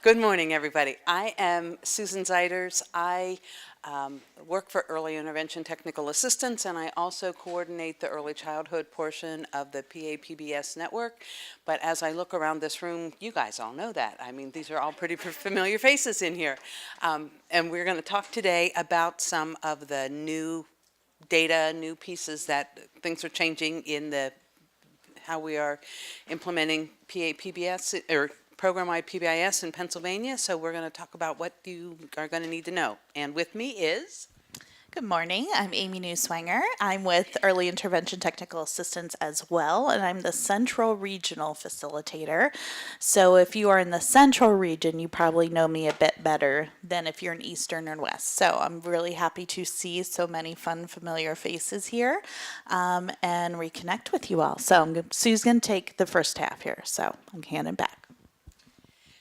Good morning, everybody. I am Susan Zeiters. I work for Early Intervention Technical Assistance, and I also coordinate the early childhood portion of the PAPBS network. But as I look around this room, you guys all know that. I mean, these are all pretty familiar faces in here. And we're going to talk today about some of the new data, new pieces that things are changing in the how we are implementing PAPBS or program-wide PBIS in Pennsylvania. So we're going to talk about what you are going to need to know. And with me is... Good morning. I'm Amy Newswanger. I'm with Early Intervention Technical Assistance as well, and I'm the Central Regional Facilitator. So if you are in the Central region, you probably know me a bit better than if you're in Eastern or West. So I'm really happy to see so many fun, familiar faces here and reconnect with you all. So Sue's going to take the first half here, so I'm handing back.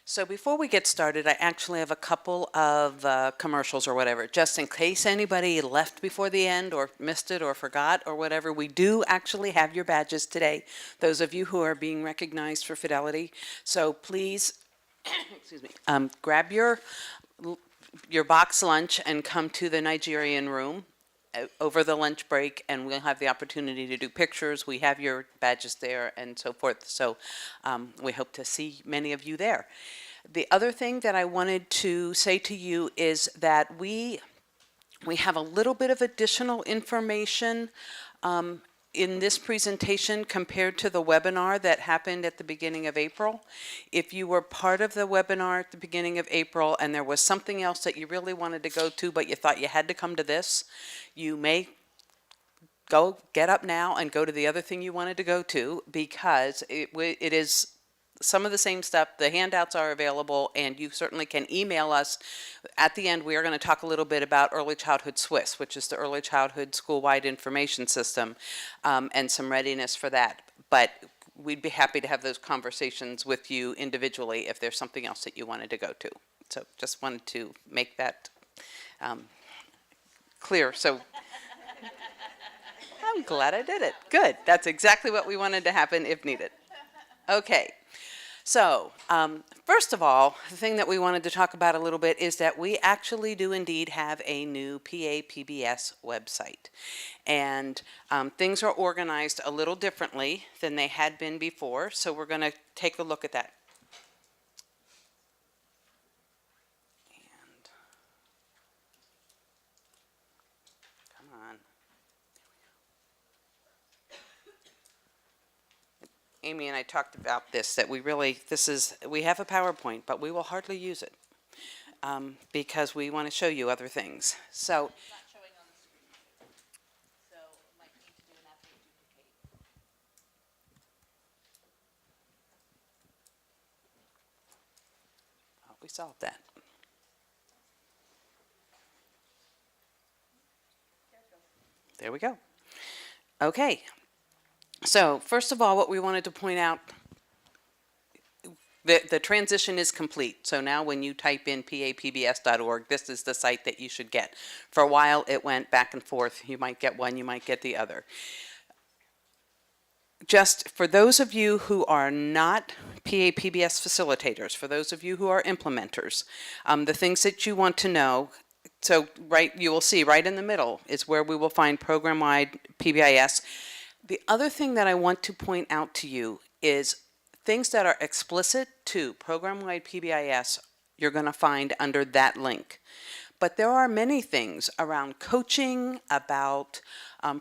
So before we get started, I actually have a couple of commercials or whatever, just in case anybody left before the end or missed it or forgot or whatever. We do actually have your badges today, those of you who are being recognized for fidelity. So please, excuse me, grab your box lunch and come to the Nigerian room over the lunch break, and we'll have the opportunity to do pictures. We have your badges there and so forth. So we hope to see many of you there. The other thing that I wanted to say to you is that we have a little bit of additional information in this presentation compared to the webinar that happened at the beginning of April. If you were part of the webinar at the beginning of April and there was something else that you really wanted to go to but you thought you had to come to this, you may get up now and go to the other thing you wanted to go to, because it is some of the same stuff. The handouts are available, and you certainly can email us. At the end, we are going to talk a little bit about Early Childhood Swiss, which is the Early Childhood School-Wide Information System, and some readiness for that. But we'd be happy to have those conversations with you individually if there's something else that you wanted to go to. So just wanted to make that clear. So I'm glad I did it. Good. That's exactly what we wanted to happen if needed. Okay. So, first of all, the thing that we wanted to talk about a little bit is that we actually do indeed have a new PAPBS website. And things are organized a little differently than they had been before, so we're going to take a look at that. And come on. Amy and I talked about this, that we have a PowerPoint, but we will hardly use it because we want to show you other things. So, It's not showing on the screen, so might need to do an update duplicate. oh, we solved that. There we go. Okay. So first of all, what we wanted to point out, the transition is complete. So now when you type in papbs.org, this is the site that you should get. For a while, it went back and forth. You might get one, you might get the other. Just for those of you who are not PAPBS facilitators, for those of you who are implementers, the things that you want to know. So you will see right in the middle is where we will find program-wide PBIS. The other thing that I want to point out to you is things that are explicit to program-wide PBIS, you're going to find under that link. But there are many things around coaching, about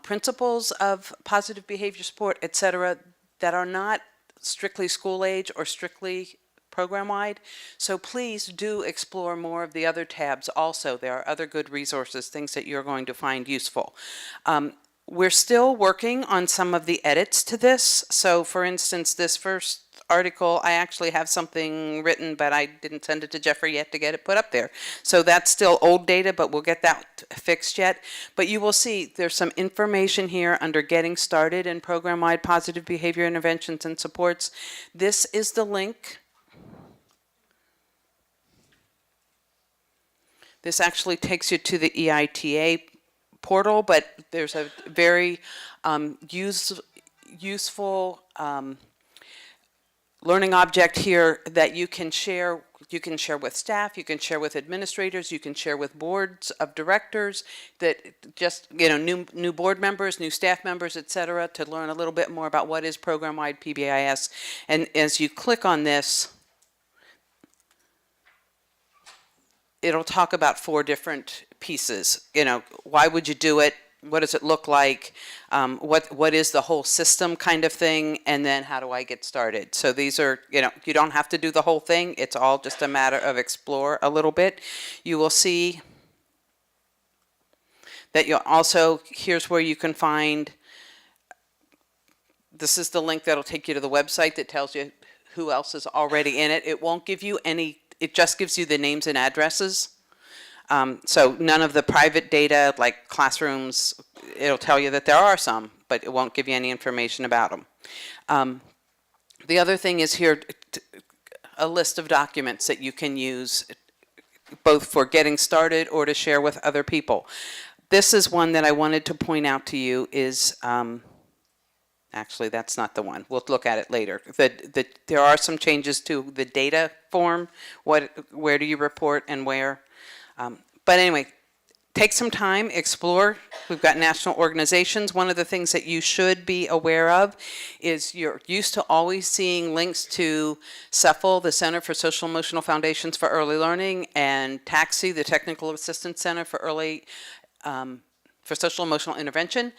principles of positive behavior support, etc., that are not strictly school age or strictly program-wide. So please do explore more of the other tabs also. There are other good resources, things that you're going to find useful. We're still working on some of the edits to this. So for instance, this first article, I actually have something written, but I didn't send it to Jeffrey yet to get it put up there. So that's still old data, but we'll get that fixed yet. But you will see there's some information here under getting started in program-wide positive behavior interventions and supports. This is the link. This actually takes you to the EITA portal, but there's a very useful learning object here that you can share You can share with staff, you can share with administrators, you can share with boards of directors, that just, new board members, new staff members, et cetera, to learn a little bit more about what is program-wide PBIS. And as you click on this, it'll talk about 4 different pieces. Why would you do it? What does it look like? What is the whole system kind of thing? And then how do I get started? So these are, you don't have to do the whole thing. It's all just a matter of explore a little bit. You will see that you'll also, here's where you can find, this is the link that'll take you to the website that tells you who else is already in it. It won't give you any, it just gives you the names and addresses. So none of the private data like classrooms, it'll tell you that there are some, but it won't give you any information about them. The other thing is here, a list of documents that you can use both for getting started or to share with other people. This is one that I wanted to point out to you is, actually that's not the one. We'll look at it later. There are some changes to the data form. Where do you report and where? But anyway, take some time, explore. We've got national organizations. One of the things that you should be aware of is you're used to always seeing links to CEFL, the Center for Social Emotional Foundations for Early Learning, and TAXI, the Technical Assistance Center for for Social Emotional Intervention,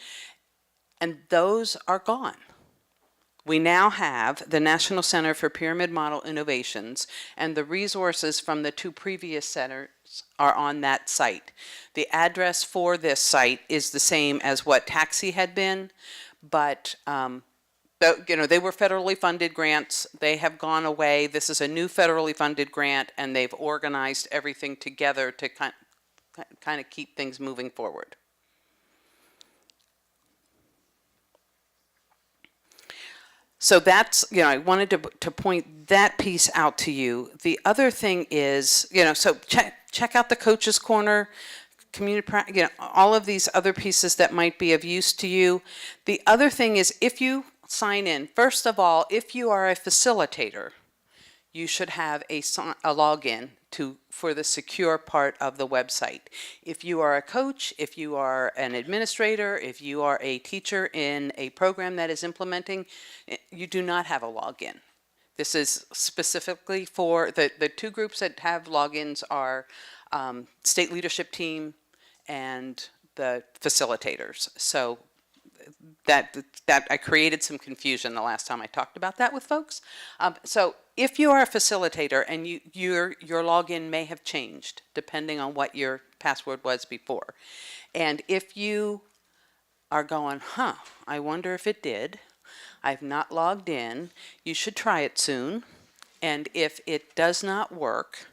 and those are gone. We now have the National Center for Pyramid Model Innovations, and the resources from the 2 previous centers are on that site. The address for this site is the same as what TAXI had been, but they were federally funded grants. They have gone away. This is a new federally funded grant, and they've organized everything together to kind of keep things moving forward. So that's, I wanted to point that piece out to you. The other thing is, so check out the Coaches Corner, community, all of these other pieces that might be of use to you. The other thing is, if you sign in, first of all, if you are a facilitator, you should have a login for the secure part of the website. If you are a coach, if you are an administrator, if you are a teacher in a program that is implementing, you do not have a login. This is specifically for the 2 groups that have logins are state leadership team and the facilitators. So that I created some confusion the last time I talked about that with folks. So if you are a facilitator and your login may have changed depending on what your password was before, and if you are going, I wonder if it did, I've not logged in, you should try it soon, and if it does not work,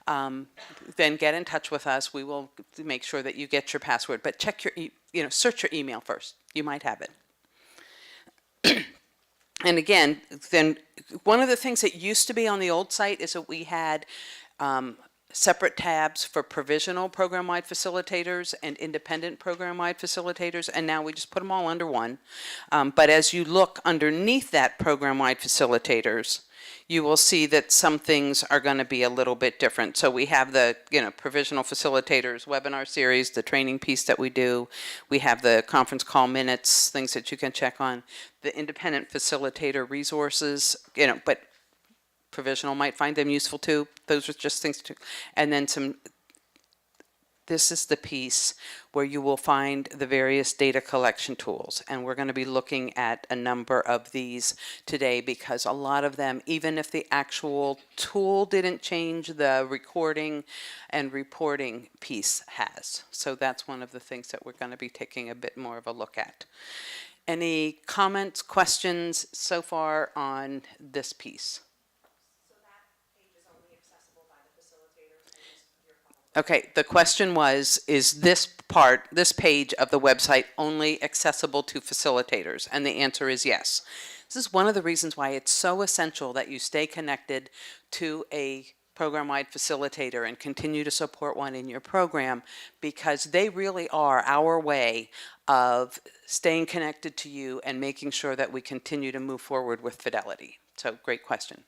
then get in touch with us. We will make sure that you get your password, but check your search your email first. You might have it. And again, then one of the things that used to be on the old site is that we had separate tabs for provisional program-wide facilitators and independent program-wide facilitators, and now we just put them all under one. But as you look underneath that program-wide facilitators, you will see that some things are going to be a little bit different. So we have the, provisional facilitators webinar series, the training piece that we do. We have the conference call minutes, things that you can check on. The independent facilitator resources, but provisional might find them useful too. Those are just things to, and then this is the piece where you will find the various data collection tools. And we're going to be looking at a number of these today because a lot of them, even if the actual tool didn't change, the recording and reporting piece has. So that's one of the things that we're going to be taking a bit more of a look at. Any comments, questions so far on this piece? Okay, the question was, is this page of the website only accessible to facilitators? And the answer is yes. This is one of the reasons why it's so essential that you stay connected to a program-wide facilitator and continue to support one in your program, because they really are our way of staying connected to you and making sure that we continue to move forward with fidelity. So great question.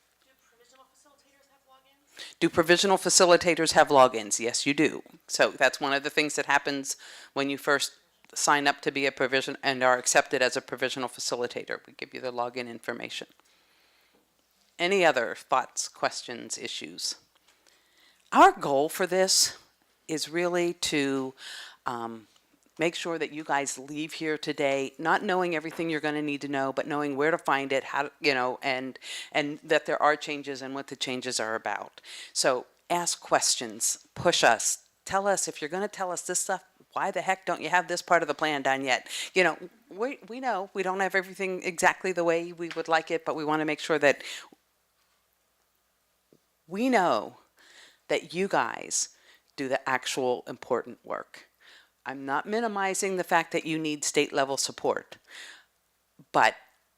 Do provisional facilitators have logins? Yes, you do. So that's one of the things that happens when you first sign up to be a provision and are accepted as a provisional facilitator. We give you the login information. Any other thoughts, questions, issues? Our goal for this is really to make sure that you guys leave here today not knowing everything you're going to need to know, but knowing where to find it, how to, and that there are changes and what the changes are about. So ask questions, push us, tell us if you're going to tell us this stuff. Why the heck don't you have this part of the plan done yet? We know we don't have everything exactly the way we would like it, but we want to make sure that we know that you guys do the actual important work. I'm not minimizing the fact that you need state level support, but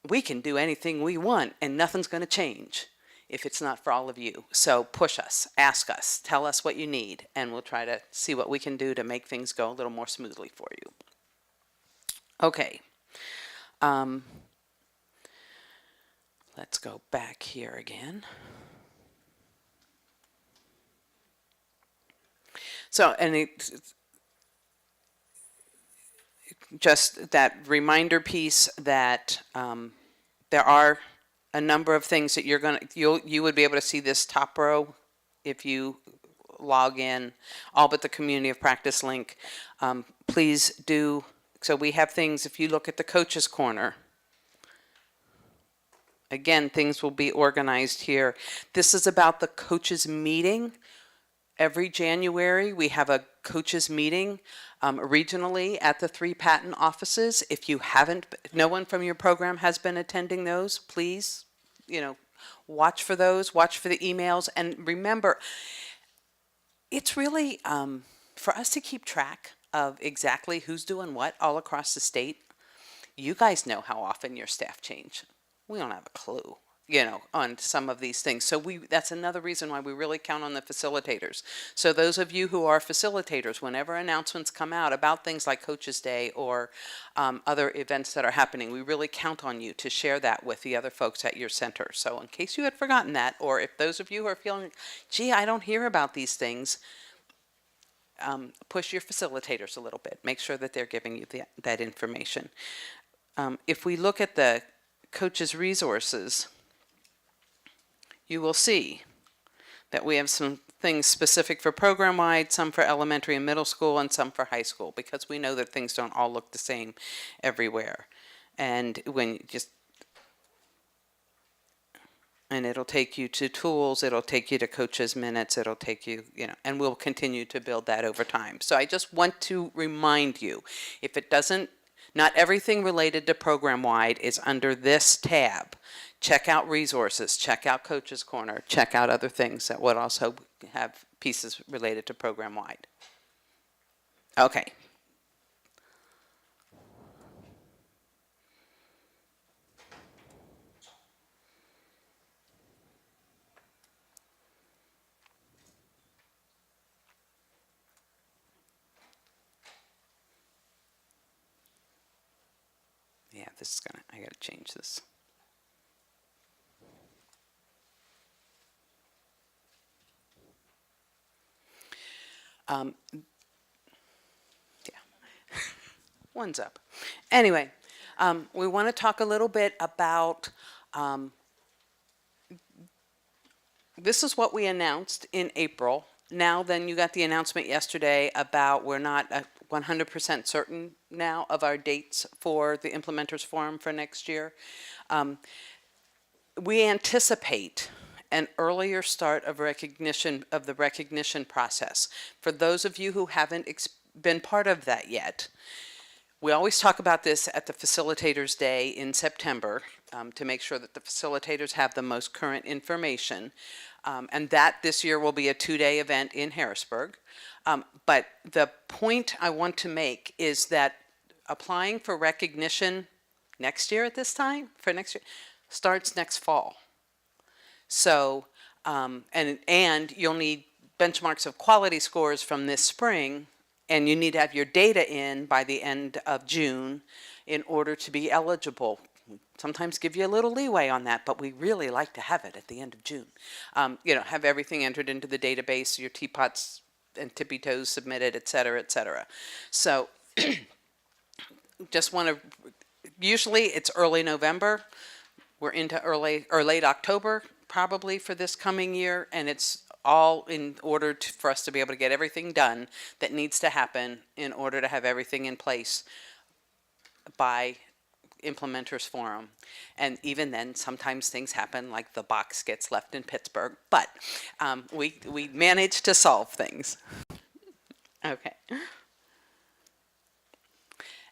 we can do anything we want and nothing's going to change if it's not for all of you. So push us, ask us, tell us what you need, and we'll try to see what we can do to make things go a little more smoothly for you. Okay. Let's go back here again. So, and just that reminder piece that there are a number of things that you would be able to see this top row if you log in, all but the community of practice link. Please do. So we have things, if you look at the coaches corner, again, things will be organized here. This is about the coaches meeting. Every January, we have a coaches meeting regionally at the 3 patent offices. If you haven't, no one from your program has been attending those, please, watch for those, watch for the emails. And remember, it's really, for us to keep track of exactly who's doing what all across the state, you guys know how often your staff change. We don't have a clue. On some of these things. So that's another reason why we really count on the facilitators. So those of you who are facilitators, whenever announcements come out about things like Coaches Day or other events that are happening, we really count on you to share that with the other folks at your center. So in case you had forgotten that, or if those of you who are feeling, gee, I don't hear about these things, push your facilitators a little bit. Make sure that they're giving you that information. If we look at the coaches' resources, you will see that we have some things specific for program-wide, some for elementary and middle school, and some for high school, because we know that things don't all look the same everywhere. And and it'll take you to tools, it'll take you to coaches' minutes, it'll take you, and we'll continue to build that over time. So I just want to remind you, if it doesn't, not everything related to program-wide is under this tab. Check out resources, check out Coaches Corner, check out other things that would also have pieces related to program-wide. Okay. Yeah, this is I gotta change this. Yeah, one's up. Anyway, we want to talk a little bit about, this is what we announced in April. Now then, you got the announcement yesterday about we're not 100% certain now of our dates for the Implementers Forum for next year. We anticipate an earlier start of the recognition process. For those of you who haven't been part of that yet, we always talk about this at the Facilitators Day in September to make sure that the facilitators have the most current information. And that this year will be a 2-day event in Harrisburg. But the point I want to make is that applying for recognition next year at this time, for next year, starts next fall. So, and you'll need benchmarks of quality scores from this spring, and you need to have your data in by the end of June in order to be eligible sometimes give you a little leeway on that, but we really like to have it at the end of June. Have everything entered into the database, your teapots and tippy toes submitted, et cetera, et cetera. So just want to, usually it's early November. We're into early or late October probably for this coming year, and it's all in order for us to be able to get everything done that needs to happen in order to have everything in place by implementers forum. And even then, sometimes things happen, like the box gets left in Pittsburgh, but we manage to solve things. Okay.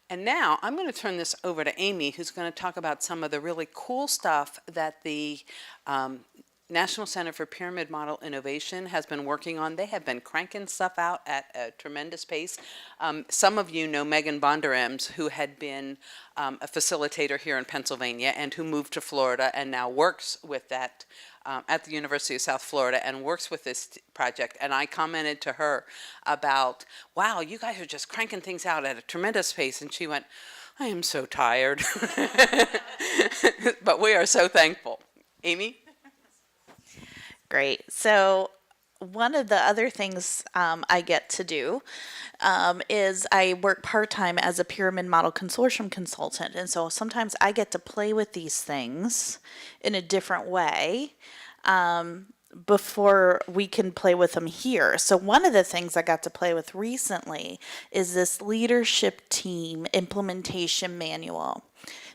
And now I'm going to turn this over to Amy, who's going to talk about some of the really cool stuff that the National Center for Pyramid Model Innovation has been working on. They have been cranking stuff out at a tremendous pace. Some of you know Megan Bonderems, who had been a facilitator here in Pennsylvania and who moved to Florida and now works with that at the University of South Florida and works with this project. And I commented to her about, wow, you guys are just cranking things out at a tremendous pace. And she went, I am so tired. But we are so thankful. Amy? Great. So one of the other things I get to do is I work part-time as a pyramid model consortium consultant. And so sometimes I get to play with these things in a different way before we can play with them here. So one of the things I got to play with recently is this leadership team implementation manual.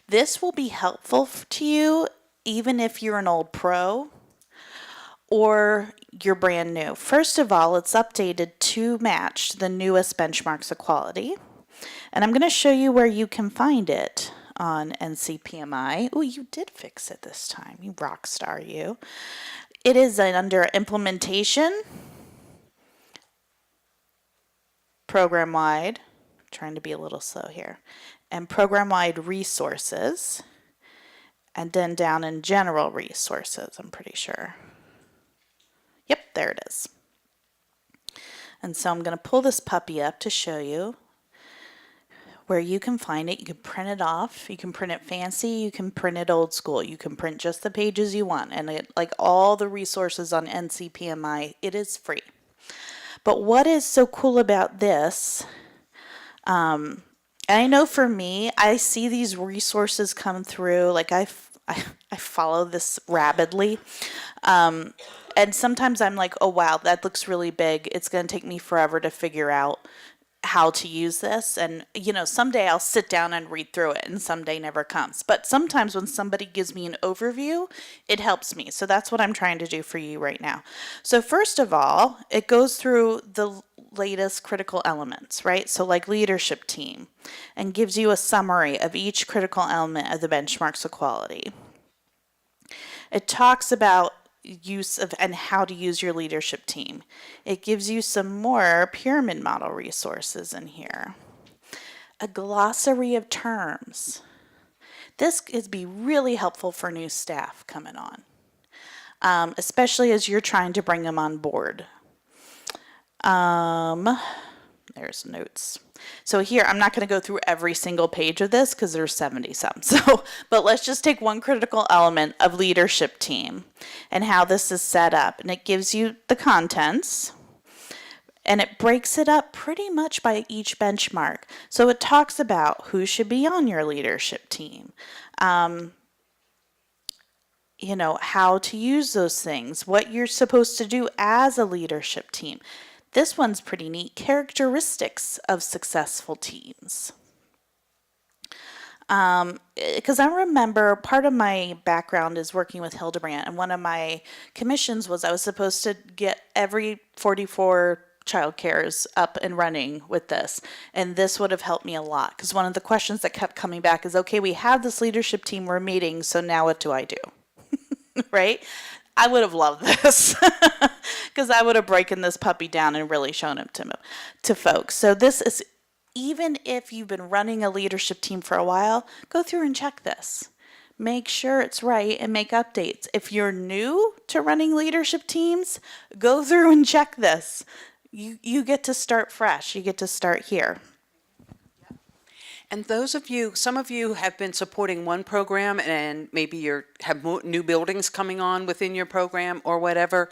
This will be helpful to you even if you're an old pro or you're brand new. First of all, it's updated to match the newest benchmarks of quality. And I'm going to show you where you can find it on NCPMI. Oh, you did fix it this time. You rock star, you. It is under implementation, program-wide, trying to be a little slow here, and program-wide resources, and then down in general resources, I'm pretty sure. Yep, there it is. And so I'm going to pull this puppy up to show you where you can find it. You can print it off. You can print it fancy. You can print it old school. You can print just the pages you want. And it, like all the resources on NCPMI, it is free. But what is so cool about this, and I know for me, I see these resources come through, like I follow this rabidly. And sometimes I'm like, oh, wow, that looks really big. It's going to take me forever to figure out how to use this. And, someday I'll sit down and read through it, and someday never comes. But sometimes when somebody gives me an overview, it helps me. So that's what I'm trying to do for you right now. So first of all, it goes through the latest critical elements, right? So like leadership team, and gives you a summary of each critical element of the benchmarks of quality. It talks about use of and how to use your leadership team. It gives you some more pyramid model resources in here. A glossary of terms. This is be really helpful for new staff coming on, especially as you're trying to bring them on board. There's notes. So here, I'm not going to go through every single page of this because there's 70 some. But let's just take one critical element of leadership team and how this is set up. And it gives you the contents, and it breaks it up pretty much by each benchmark. So it talks about who should be on your leadership team, how to use those things, what you're supposed to do as a leadership team. This one's pretty neat. Characteristics of successful teams. Because I remember part of my background is working with Hildebrandt, and one of my commissions was I was supposed to get every 44 child cares up and running with this. And this would have helped me a lot, because one of the questions that kept coming back is, okay, we have this leadership team, we're meeting, so now what do I do? Right? I would have loved this because I would have broken this puppy down and really shown it to folks. So this is, even if you've been running a leadership team for a while, go through and check this. Make sure it's right and make updates. If you're new to running leadership teams, go through and check this. You get to start fresh. You get to start here. And those of you, some of you have been supporting one program and maybe have new buildings coming on within your program or whatever.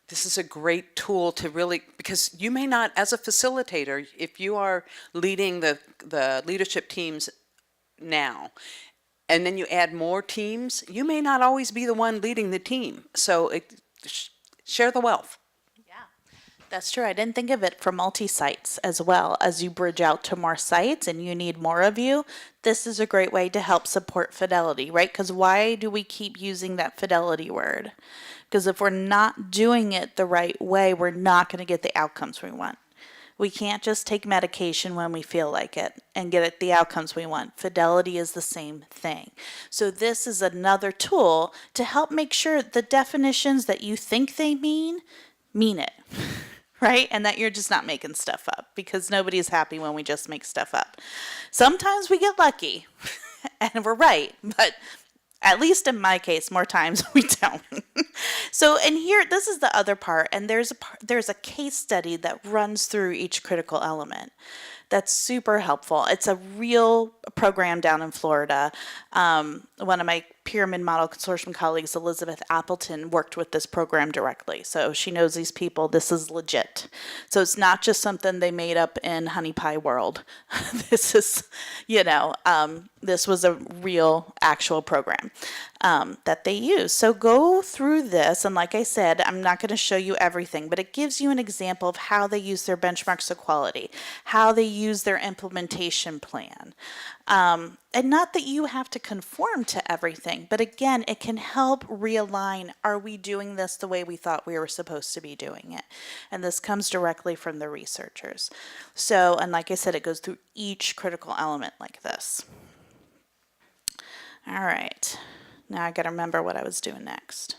This is a great tool to really, because you may not, as a facilitator, if you are leading the leadership teams now, and then you add more teams, you may not always be the one leading the team. So share the wealth. That's true. I didn't think of it for multi-sites as well. As you bridge out to more sites and you need more of you, this is a great way to help support fidelity, right? Because why do we keep using that fidelity word? Because if we're not doing it the right way, we're not going to get the outcomes we want. We can't just take medication when we feel like it and get the outcomes we want. Fidelity is the same thing. So this is another tool to help make sure the definitions that you think they mean it. Right? And that you're just not making stuff up, because nobody's happy when we just make stuff up. Sometimes we get lucky and we're right, but at least in my case, more times we don't. So, and here, this is the other part, and there's a case study that runs through each critical element. That's super helpful. It's a real program down in Florida. One of my Pyramid Model Consortium colleagues, Elizabeth Appleton, worked with this program directly. So she knows these people. This is legit. So it's not just something they made up in Honey Pie World. This is, this was a real, actual program that they use. So go through this, and like I said, I'm not going to show you everything, but it gives you an example of how they use their benchmarks of quality, how they use their implementation plan. And not that you have to conform to everything, but again, it can help realign, are we doing this the way we thought we were supposed to be doing it? And this comes directly from the researchers. So, and like I said, it goes through each critical element like this. All right, now I got to remember what I was doing next.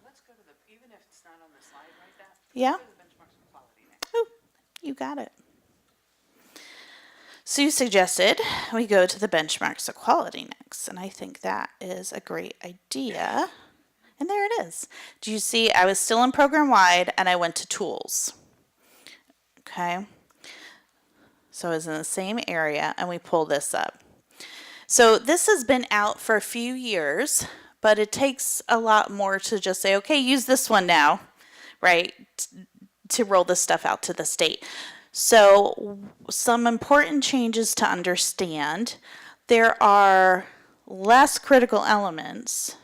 Let's go to even if it's not on the slide right now. Yeah? Let's go to the benchmarks of quality next. Oh, you got it. Sue suggested we go to the benchmarks of quality next, and I think that is a great idea. And there it is. Do you see, I was still in program-wide, and I went to tools. Okay. So I was in the same area, and we pull this up. So this has been out for a few years, but it takes a lot more to just say, okay, use this one now, right, to roll this stuff out to the state. So some important changes to understand. There are less critical elements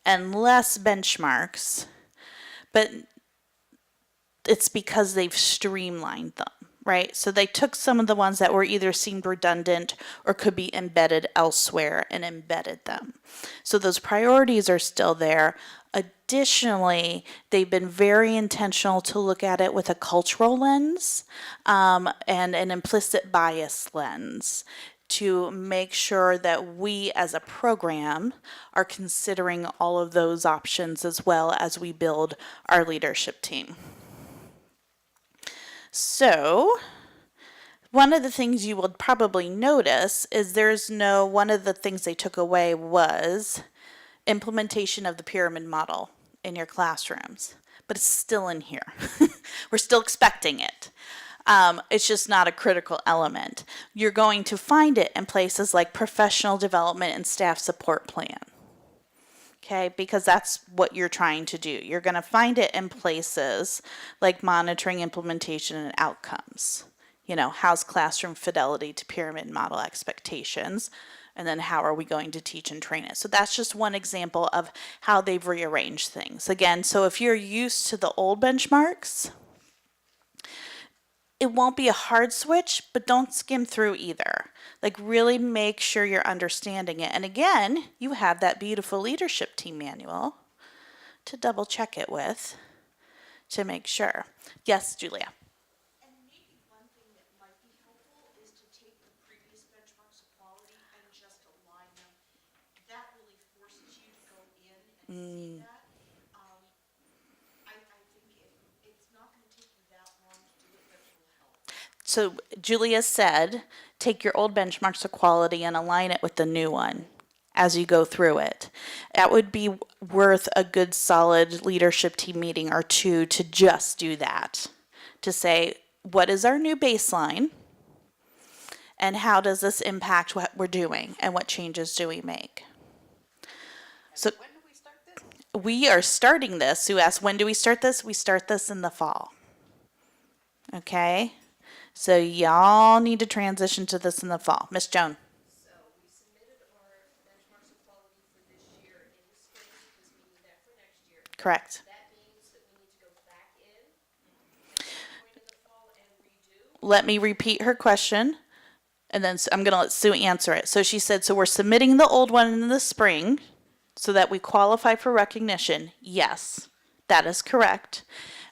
and less benchmarks, but it's because they've streamlined them, right? So they took some of the ones that were either seemed redundant or could be embedded elsewhere and embedded them. So those priorities are still there. Additionally, they've been very intentional to look at it with a cultural lens and an implicit bias lens to make sure that we as a program are considering all of those options as well as we build our leadership team. So, one of the things you will probably notice is one of the things they took away was implementation of the pyramid model in your classrooms, but it's still in here. We're still expecting it. It's just not a critical element. You're going to find it in places like professional development and staff support plan. Okay, because that's what you're trying to do. You're going to find it in places like monitoring, implementation, and outcomes. How's classroom fidelity to pyramid model expectations? And then how are we going to teach and train it? So that's just one example of how they've rearranged things. Again, so if you're used to the old benchmarks, it won't be a hard switch, but don't skim through either. Like really make sure you're understanding it. And again, you have that beautiful leadership team manual to double check it with to make sure. Yes, Julia. I think it's not going to take you that long to do it, but it will help. So Julia said, take your old benchmarks of quality and align it with the new one as you go through it. That would be worth a good solid leadership team meeting or two to just do that. To say, what is our new baseline? And how does this impact what we're doing and what changes do we make? So When do we start this? we are starting this. Sue asked, when do we start this? We start this in the fall. Okay? So y'all need to transition to this in the fall. Miss Joan. So we submitted our benchmarks of quality for this year in the spring because we need that for next year. Correct. That means that we need to go back in at some point in the fall and redo. Let me repeat her question, and then I'm going to let Sue answer it. So she said, so we're submitting the old one in the spring so that we qualify for recognition. Yes, that is correct.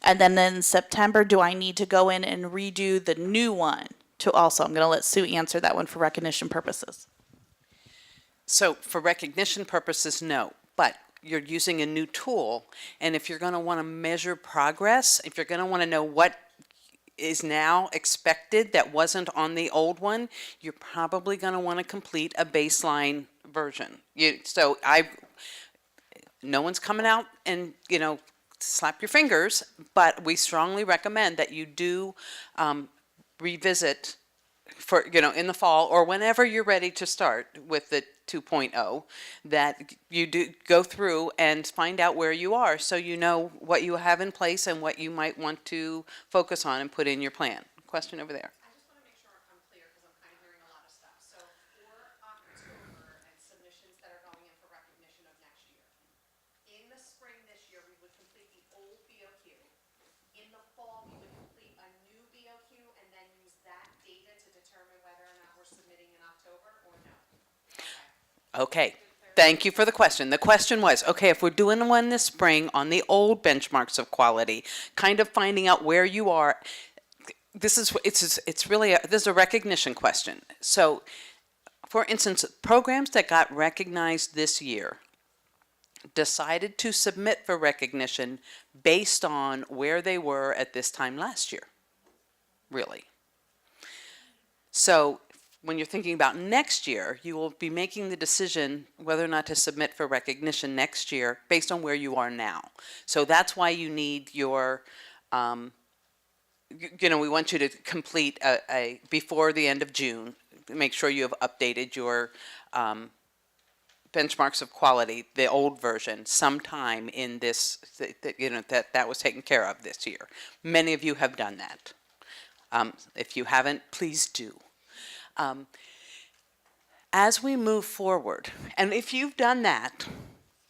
And then in September, do I need to go in and redo the new one to also? I'm going to let Sue answer that one for recognition purposes. So for recognition purposes, no, but you're using a new tool, and if you're going to want to measure progress, if you're going to want to know what is now expected that wasn't on the old one, you're probably going to want to complete a baseline version. No one's coming out and, slap your fingers, but we strongly recommend that you do revisit for, in the fall or whenever you're ready to start with the 2.0, that you do go through and find out where you are so you know what you have in place and what you might want to focus on and put in your plan. Question over there. I just want to make sure I'm clear because I'm kind of hearing a lot of stuff. So for October and submissions that are going in for recognition of next year, in the spring this year, we would complete the old BOQ. In the fall, we would complete a new BOQ and then use that data to determine whether or not we're submitting in October or no. Okay. Thank you for the question. The question was, okay, if we're doing one this spring on the old benchmarks of quality, kind of finding out where you are, this is a recognition question. So, for instance, programs that got recognized this year decided to submit for recognition based on where they were at this time last year, really. So, when you're thinking about next year, you will be making the decision whether or not to submit for recognition next year based on where you are now. So that's why you need your, we want you to complete before the end of June, make sure you have updated your benchmarks of quality, the old version, sometime in this, that was taken care of this year. Many of you have done that. If you haven't, please do. As we move forward, and if you've done that,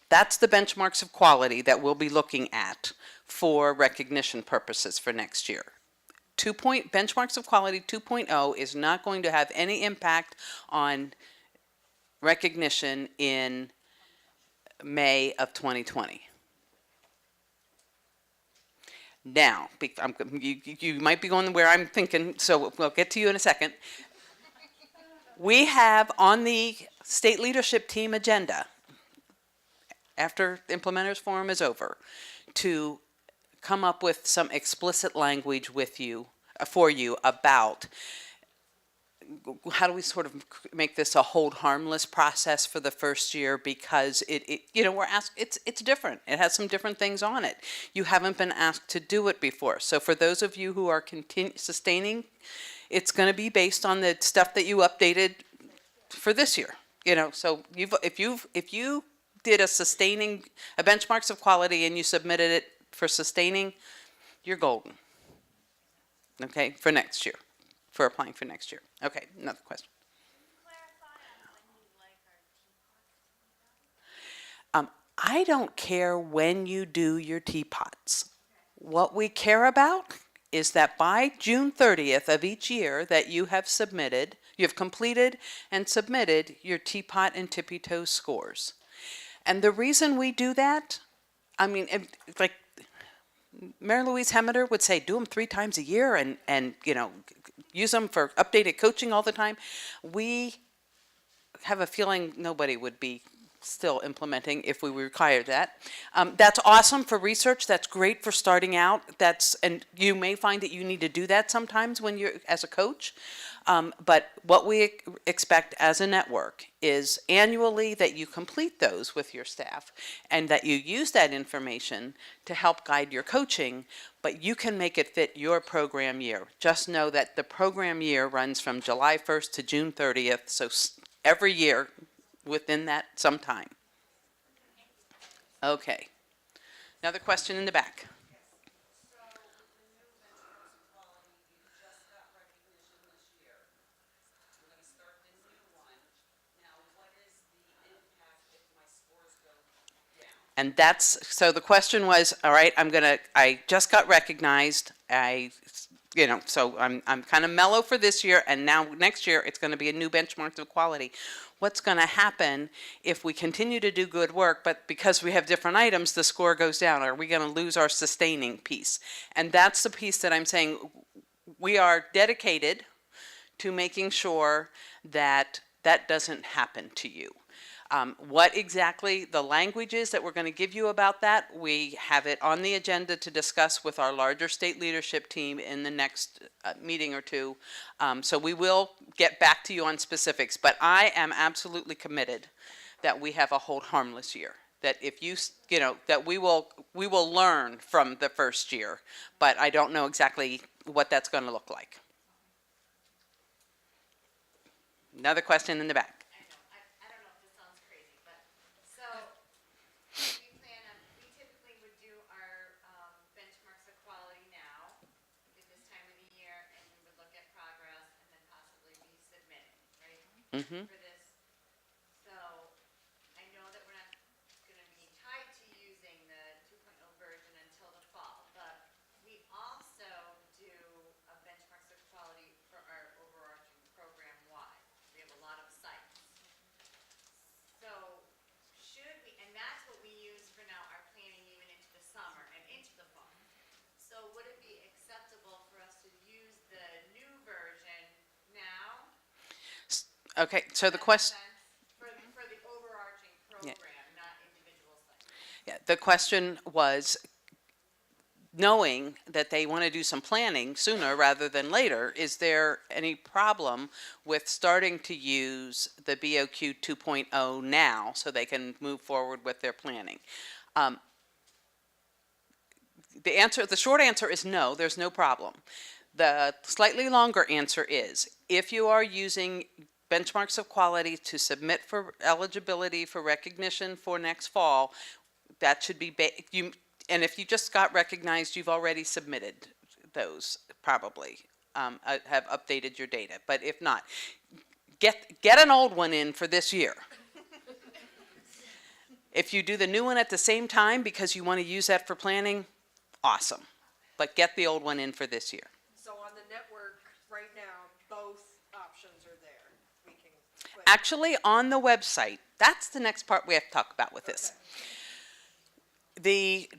that's the benchmarks of quality that we'll be looking at for recognition purposes for next year. Benchmarks of quality 2.0 is not going to have any impact on recognition in May of 2020. Now, you might be going where I'm thinking, so we'll get to you in a second. We have on the state leadership team agenda, after the Implementers Forum is over, to come up with some explicit language for you about how do we sort of make this a hold harmless process for the first year, because we're asked, it's different. It has some different things on it. You haven't been asked to do it before. So for those of you who are sustaining, it's going to be based on the stuff that you updated for this year. So if you did a benchmarks of quality and you submitted it for sustaining, you're golden. Okay, for next year, for applying for next year. Okay, another question. I don't care when you do your teapots. What we care about is that by June 30th of each year that you have completed and submitted your teapot and tippy-toe scores. And the reason we do that, like Mary Louise Hemeter would say, do them 3 times a year and use them for updated coaching all the time. We have a feeling nobody would be still implementing if we required that. That's awesome for research. That's great for starting out. And you may find that you need to do that sometimes when you're as a coach. But what we expect as a network is annually that you complete those with your staff and that you use that information to help guide your coaching, but you can make it fit your program year. Just know that the program year runs from July 1st to June 30th, so every year within that sometime. Okay. Another question in the back. So with the new benchmarks of quality, you just got recognition this year. We're gonna start the new one. Now, what is the impact if my scores go down? And that's, so the question was, all right, I just got recognized. So I'm kind of mellow for this year, and now next year it's going to be a new benchmark of quality. What's going to happen if we continue to do good work, but because we have different items, the score goes down? Are we going to lose our sustaining piece? And that's the piece that I'm saying we are dedicated to making sure that that doesn't happen to you. What exactly the language is that we're going to give you about that, we have it on the agenda to discuss with our larger state leadership team in the next meeting or two. So we will get back to you on specifics, but I am absolutely committed that we have a hold harmless year. That if that we will learn from the first year, but I don't know exactly what that's going to look like. Another question in the back. I don't know if this sounds crazy, but so we typically would do our benchmarks of quality now at this time of the year, and we would look at progress and then possibly be submitting, right? Mm-hmm. For this. So I know that we're not going to be tied to using the 2.0 version until the fall, but we also do a benchmarks of quality for our overarching program wide. We have a lot of sites. So should we, and that's what we use for now, our planning even into the summer and into the fall. So would it be acceptable for us to use the new version now? Okay, so the Does that make question. sense? For the overarching program, not individual sites. Yeah, the question was, knowing that they want to do some planning sooner rather than later, is there any problem with starting to use the BOQ 2.0 now so they can move forward with their planning? The short answer is no, there's no problem. The slightly longer answer is, if you are using benchmarks of quality to submit for eligibility for recognition for next fall, that should be, and if you just got recognized, you've already submitted those, probably, have updated your data. But if not, get an old one in for this year. If you do the new one at the same time because you want to use that for planning, awesome. But get the old one in for this year. So on the network, right now, both options are there. We can click. Actually, on the website, that's the next part we have to talk about with this. The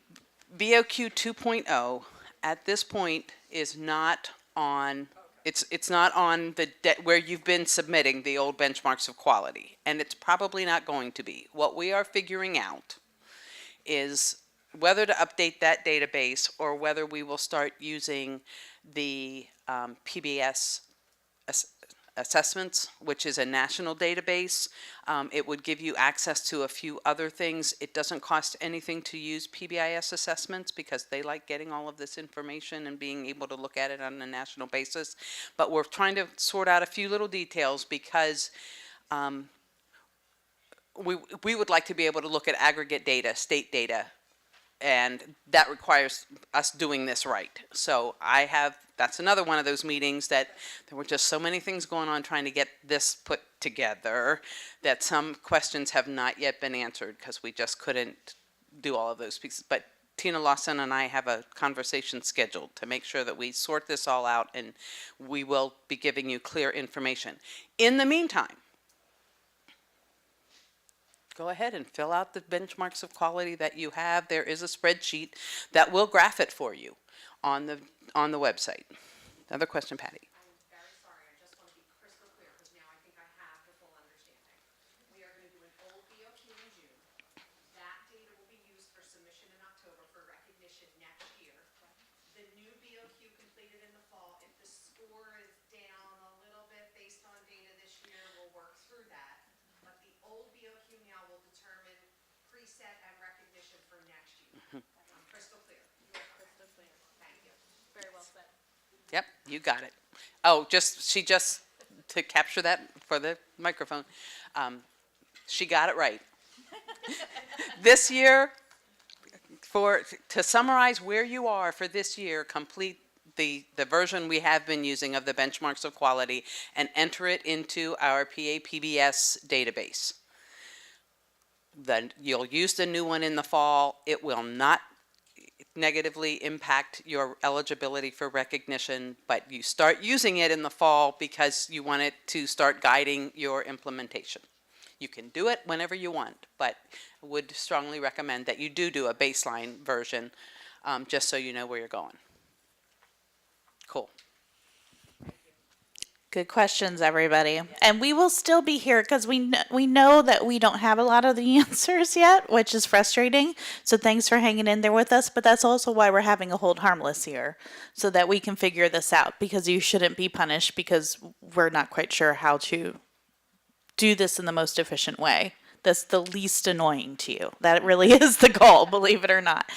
BOQ 2.0 at this point is not on, it's not on where you've been submitting the old benchmarks of quality, and it's probably not going to be. What we are figuring out is whether to update that database or whether we will start using the PBIS assessments, which is a national database. It would give you access to a few other things. It doesn't cost anything to use PBIS assessments because they like getting all of this information and being able to look at it on a national basis. But we're trying to sort out a few little details because we would like to be able to look at aggregate data, state data, and that requires us doing this right. So that's another one of those meetings that there were just so many things going on trying to get this put together that some questions have not yet been answered because we just couldn't do all of those pieces. But Tina Lawson and I have a conversation scheduled to make sure that we sort this all out, and we will be giving you clear information. In the meantime, go ahead and fill out the benchmarks of quality that you have. There is a spreadsheet that will graph it for you on the website. Another question, Patty. I'm very sorry, I just want to be crystal clear, because now I think I have the full understanding. We are going to do an old BOQ in June. That data will be used for submission in October for recognition next year. The new BOQ completed in the fall, if the score is down a little bit You got it. Oh, to capture that for the microphone, she got it right. This year, to summarize where you are for this year, complete the version we have been using of the benchmarks of quality and enter it into our PAPBS database. Then you'll use the new one in the fall. It will not negatively impact your eligibility for recognition, but you start using it in the fall because you want it to start guiding your implementation. You can do it whenever you want, but I would strongly recommend that you do a baseline version, just so you know where you're going. Cool. Good questions, everybody. And we will still be here because we know that we don't have a lot of the answers yet, which is frustrating. So thanks for hanging in there with us. But that's also why we're having a hold harmless here, so that we can figure this out, because you shouldn't be punished because we're not quite sure how to do this in the most efficient way. That's the least annoying to you. That really is the goal, believe it or not.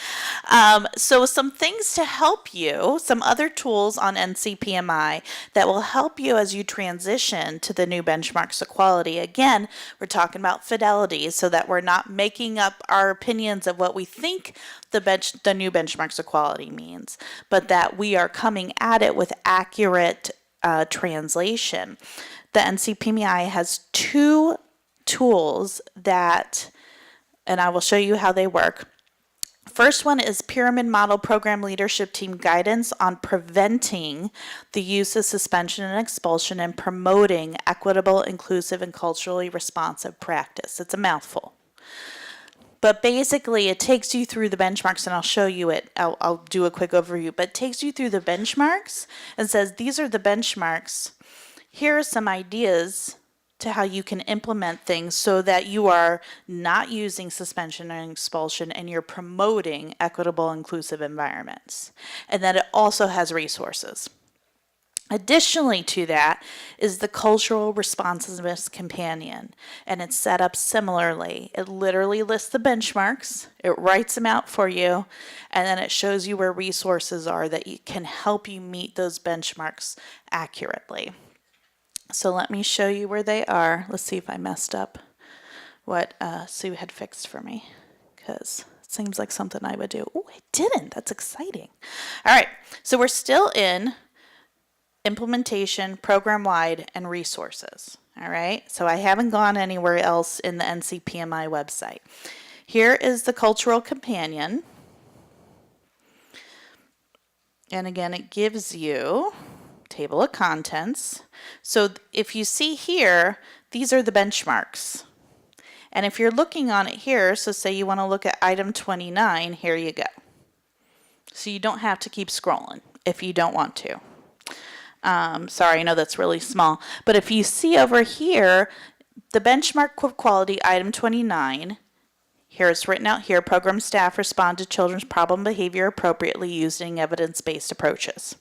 So some things to help you, some other tools on NCPMI that will help you as you transition to the new benchmarks of quality. Again, we're talking about fidelity so that we're not making up our opinions of what we think the new benchmarks of quality means, but that we are coming at it with accurate translation. The NCPMI has two tools that, and I will show you how they work. First one is Pyramid Model Program Leadership Team Guidance on Preventing the Use of Suspension and Expulsion and Promoting Equitable, Inclusive, and Culturally Responsive Practice. It's a mouthful. But basically, it takes you through the benchmarks, and I'll show you it. I'll do a quick overview, but it takes you through the benchmarks and says, these are the benchmarks. Here are some ideas to how you can implement things so that you are not using suspension and expulsion and you're promoting equitable, inclusive environments. And that it also has resources. Additionally to that is the Cultural Responsiveness Companion, and it's set up similarly. It literally lists the benchmarks, it writes them out for you, and then it shows you where resources are that can help you meet those benchmarks accurately. So let me show you where they are. Let's see if I messed up what Sue had fixed for me, because it seems like something I would do. Oh, I didn't. That's exciting. All right. So we're still in implementation, program-wide, and resources. All right. So I haven't gone anywhere else in the NCPMI website. Here is the Cultural Companion. And again, it gives you table of contents. So if you see here, these are the benchmarks. And if you're looking on it here, so say you want to look at item 29, here you go. So you don't have to keep scrolling if you don't want to. Sorry, I know that's really small. But if you see over here, the benchmark quality item 29, here it's written out here, program staff respond to children's problem behavior appropriately using evidence-based approaches.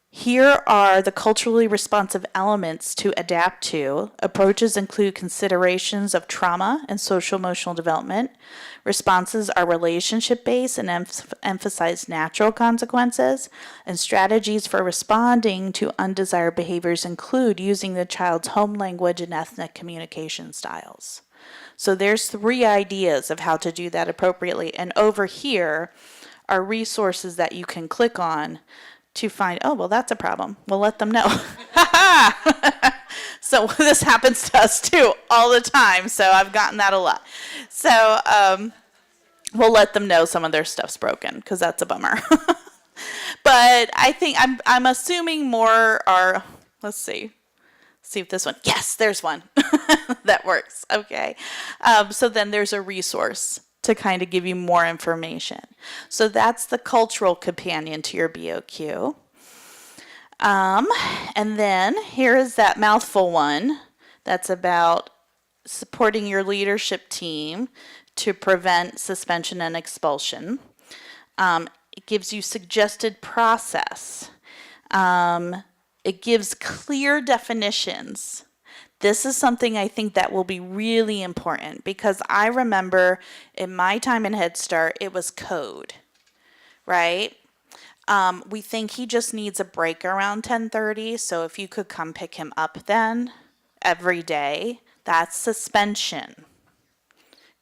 Here are the culturally responsive elements to adapt to. Approaches include considerations of trauma and social emotional development. Responses are relationship-based and emphasize natural consequences. And strategies for responding to undesired behaviors include using the child's home language and ethnic communication styles. So there's 3 ideas of how to do that appropriately. And over here are resources that you can click on to find, oh, well, that's a problem. We'll let them know. So this happens to us too all the time. So I've gotten that a lot. So we'll let them know some of their stuff's broken because that's a bummer. But I think I'm assuming more are, let's see if this one, yes, there's one that works. Okay. So then there's a resource to kind of give you more information. So that's the cultural companion to your BOQ. And then here is that mouthful one that's about supporting your leadership team to prevent suspension and expulsion. It gives you suggested process. It gives clear definitions. This is something I think that will be really important because I remember in my time in Head Start, it was code, right? We think he just needs a break around 10:30, so if you could come pick him up then every day, that's suspension.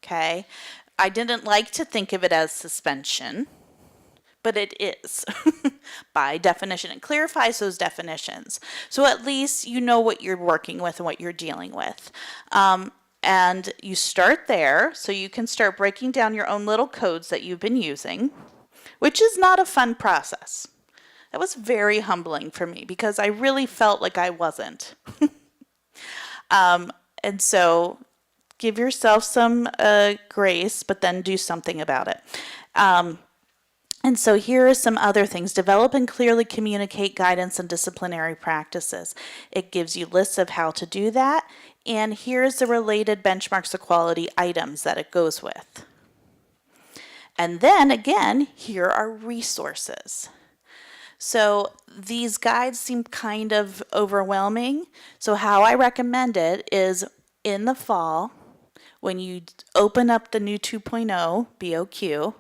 Okay? I didn't like to think of it as suspension, but it is by definition. It clarifies those definitions. So at least you know what you're working with and what you're dealing with. And you start there, so you can start breaking down your own little codes that you've been using, which is not a fun process. That was very humbling for me because I really felt like I wasn't. And so give yourself some grace, but then do something about it. And so here are some other things. Develop and clearly communicate guidance and disciplinary practices. It gives you lists of how to do that. And here's the related benchmarks of quality items that it goes with. And then again, here are resources. So these guides seem kind of overwhelming. So how I recommend it is in the fall, when you open up the new 2.0 BOQ,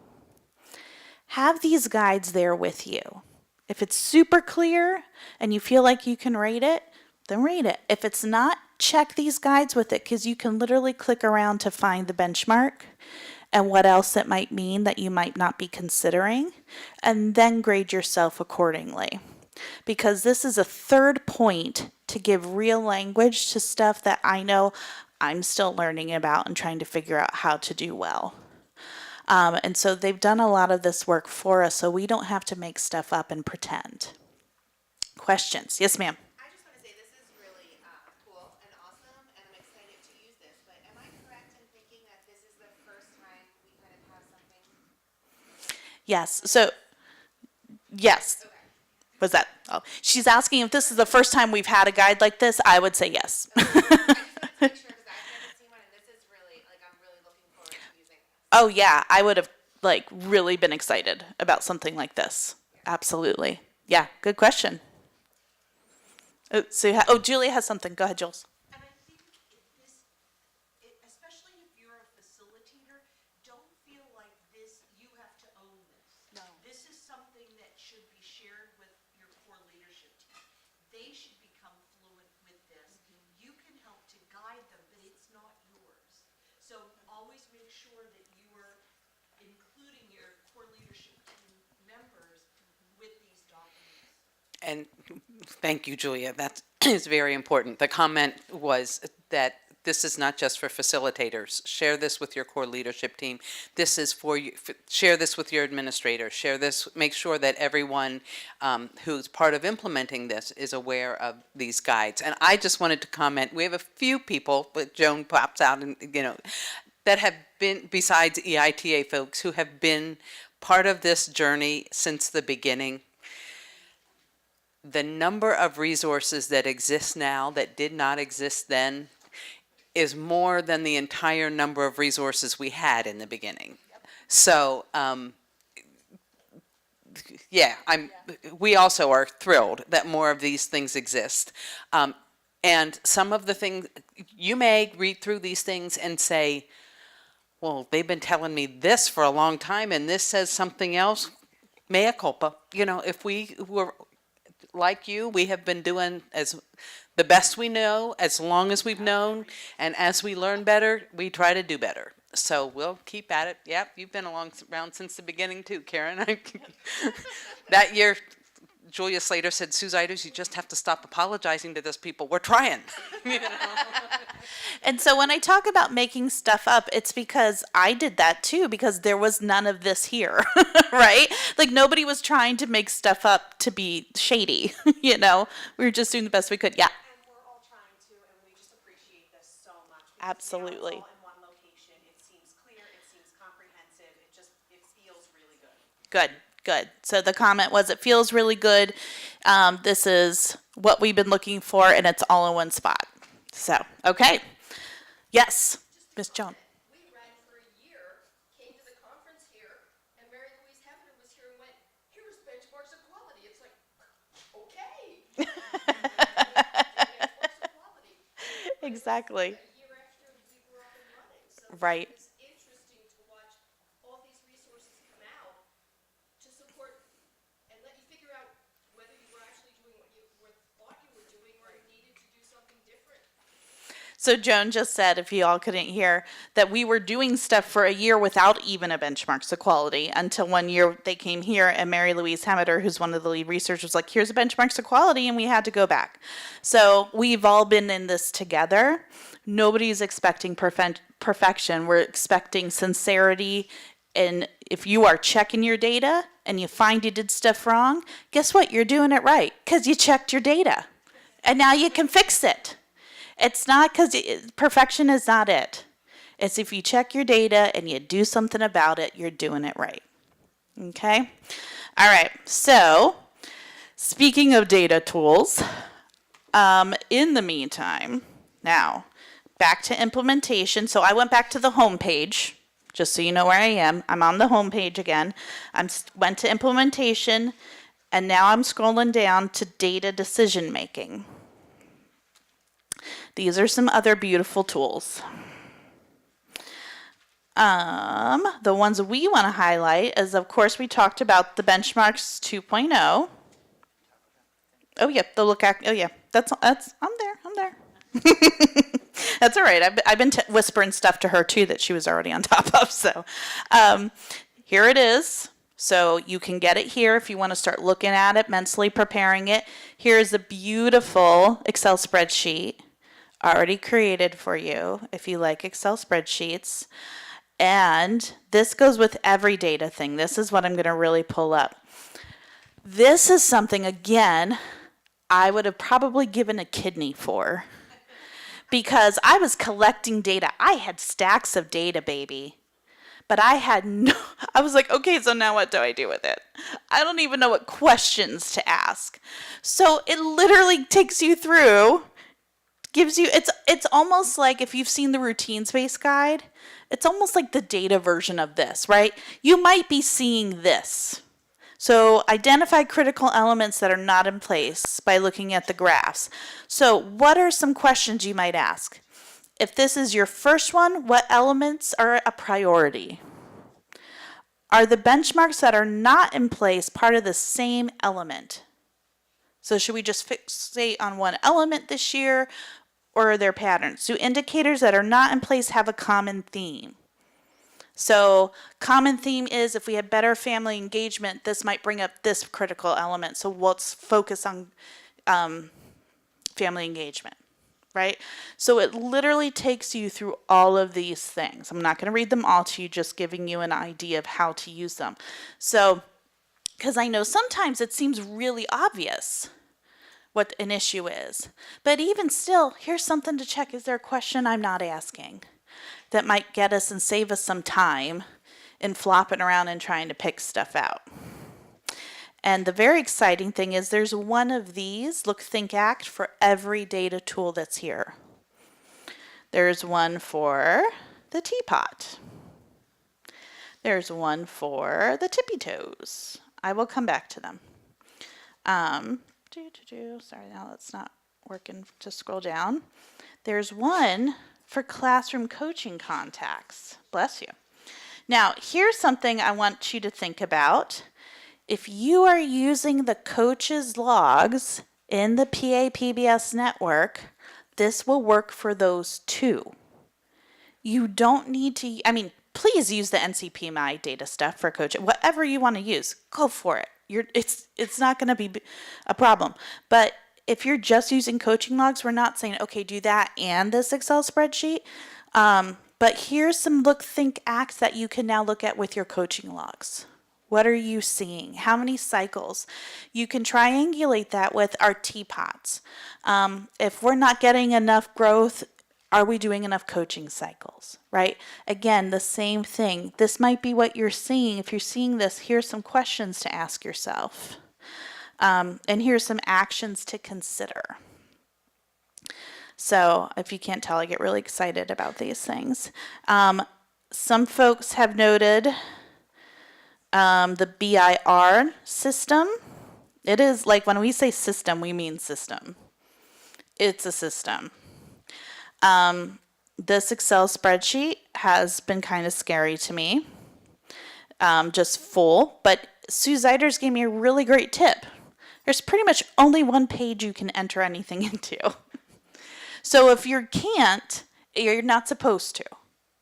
have these guides there with you. If it's super clear and you feel like you can rate it, then rate it. If it's not, check these guides with it because you can literally click around to find the benchmark and what else it might mean that you might not be considering, and then grade yourself accordingly. Because this is a third point to give real language to stuff that I know I'm still learning about and trying to figure out how to do well. And so they've done a lot of this work for us, so we don't have to make stuff up and pretend. Questions? Yes, ma'am. I just want to say this is really cool and awesome, and I'm excited to use this. But am I correct in thinking that this is the first time we kind of have something? Yes. So, yes. Was that? Oh, she's asking if this is the first time we've had a guide like this. I would say yes. I just wanted to make sure because I've never seen one, and this is really like I'm really looking forward to using this. Oh yeah, I would have like really been excited about something like this. Absolutely. Yeah. Good question. Oh, Julia has something. Go ahead, Jules. And I think especially if you're a facilitator, don't feel like you have to own this. No. This is something that should be shared with your core leadership team. They should become fluent with this. You can help to guide them, but it's not yours. So always make sure that you are including your core leadership team members with these documents. And thank you, Julia. That is very important. The comment was that this is not just for facilitators. Share this with your core leadership team. This is for you. Share this with your administrator. Share this. Make sure that everyone who's part of implementing this is aware of these guides. And I just wanted to comment. We have a few people, but Joan pops out, and that have been, besides EITA folks, who have been part of this journey since the beginning. The number of resources that exist now that did not exist then is more than the entire number of resources we had in the beginning. So, yeah, we also are thrilled that more of these things exist. And some of the things, you may read through these things and say, well, they've been telling me this for a long time and this says something else. Mea culpa. If we were like you, we have been doing as the best we know, as long as we've known, and as we learn better, we try to do better. So we'll keep at it. Yep, you've been around since the beginning too, Karen. That year, Julia Slater said, Suzitis, you just have to stop apologizing to those people. We're trying. And so when I talk about making stuff up, it's because I did that too, because there was none of this here, right? Like nobody was trying to make stuff up to be shady, We were just doing the best we could. Yeah. And we're all trying to, and we just appreciate this so much. Because Absolutely. now it's all in one location. It seems clear. It seems comprehensive. It feels really good. Good. So the comment was, it feels really good. This is what we've been looking for, and it's all in one spot. So, okay. Yes, Ms. Joan. We ran for a year, came to the conference here, and Mary Louise Hefner was here and went, here's benchmarks of quality. It's like, okay. Benchmarks of quality. Exactly. A year after we were up and running. So Right. it's interesting to watch all these resources come out to support and let you So Joan just said, if you all couldn't hear, that we were doing stuff for a year without even a benchmarks of quality until one year they came here and Mary Louise Hameter, who's one of the lead researchers, was like, here's a benchmarks of quality, and we had to go back. So we've all been in this together. Nobody's expecting perfection. We're expecting sincerity. And if you are checking your data and you find you did stuff wrong, guess what? You're doing it right because you checked your data. And now you can fix it. It's not because perfection is not it. It's if you check your data and you do something about it, you're doing it right. Okay? All right. So, speaking of data tools, in the meantime, now, back to implementation. So I went back to the home page, just so you know where I am. I'm on the home page again. Went to implementation, and now I'm scrolling down to data decision making. These are some other beautiful tools. The ones we want to highlight is, of course, we talked about the benchmarks 2.0. Oh, yeah, the lookout. Oh, yeah, that's. I'm there. That's all right. I've been whispering stuff to her too that she was already on top of. So, here it is. So you can get it here if you want to start looking at it, mentally preparing it. Here's a beautiful Excel spreadsheet already created for you if you like Excel spreadsheets. And this goes with every data thing. This is what I'm going to really pull up. This is something, again, I would have probably given a kidney for because I was collecting data. I had stacks of data, baby. But I was like, okay, so now what do I do with it? I don't even know what questions to ask. So it literally takes you through, gives you, it's almost like if you've seen the routine space guide, it's almost like the data version of this, right? You might be seeing this. So identify critical elements that are not in place by looking at the graphs. So what are some questions you might ask? If this is your first one, what elements are a priority? Are the benchmarks that are not in place part of the same element? So should we just fixate on one element this year, or are there patterns? Do indicators that are not in place have a common theme? So common theme is if we have better family engagement, this might bring up this critical element. So let's focus on family engagement, right? So it literally takes you through all of these things. I'm not going to read them all to you, just giving you an idea of how to use them. So, because I know sometimes it seems really obvious what an issue is. But even still, here's something to check. Is there a question I'm not asking that might get us and save us some time in flopping around and trying to pick stuff out? And the very exciting thing is there's one of these, look, think, act, for every data tool that's here. There's one for the teapot. There's one for the tippy toes. I will come back to them. Sorry, now it's not working to scroll down. There's one for classroom coaching contacts. Bless you. Now, here's something I want you to think about. If you are using the coaches logs in the PAPBS network, this will work for those too. You don't need to, please use the NCPMI data stuff for coaching. Whatever you want to use, go for it. It's not going to be a problem. But if you're just using coaching logs, we're not saying, okay, do that and this Excel spreadsheet. But here's some look, think, acts that you can now look at with your coaching logs. What are you seeing? How many cycles? You can triangulate that with our teapots. If we're not getting enough growth, are we doing enough coaching cycles, right? Again, the same thing. This might be what you're seeing. If you're seeing this, here's some questions to ask yourself. And here's some actions to consider. So if you can't tell, I get really excited about these things. Some folks have noted the BIR system. It is like when we say system, we mean system. It's a system. This Excel spreadsheet has been kind of scary to me, just full, but Sue Zeiders gave me a really great tip. There's pretty much only one page you can enter anything into. So if you can't, you're not supposed to.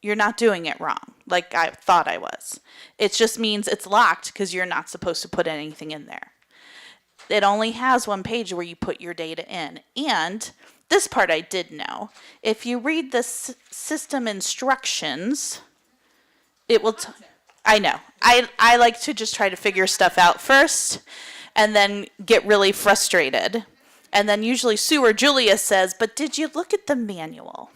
You're not doing it wrong, like I thought I was. It just means it's locked because you're not supposed to put anything in there. It only has one page where you put your data in. And this part I did know. If you read the system instructions, it will. I know. I like to just try to figure stuff out first and then get really frustrated. And then usually Sue or Julia says, but did you look at the manual?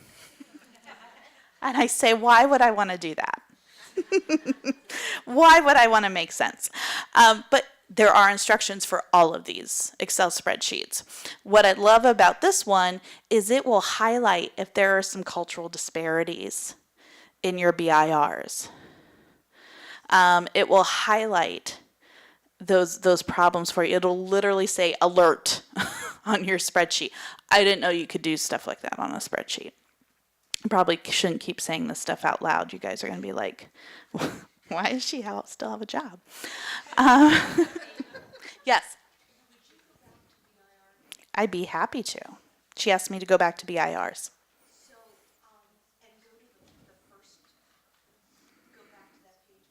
And I say, why would I want to do that? Why would I want to make sense? But there are instructions for all of these Excel spreadsheets. What I love about this one is it will highlight if there are some cultural disparities in your BIRs. It will highlight those problems for you. It'll literally say alert on your spreadsheet. I didn't know you could do stuff like that on a spreadsheet. I probably shouldn't keep saying this stuff out loud. You guys are going to be like, why does she still have a job? Yes. I'd be happy to. She asked me to go back to BIRs. So, and go to the first, go back to that page.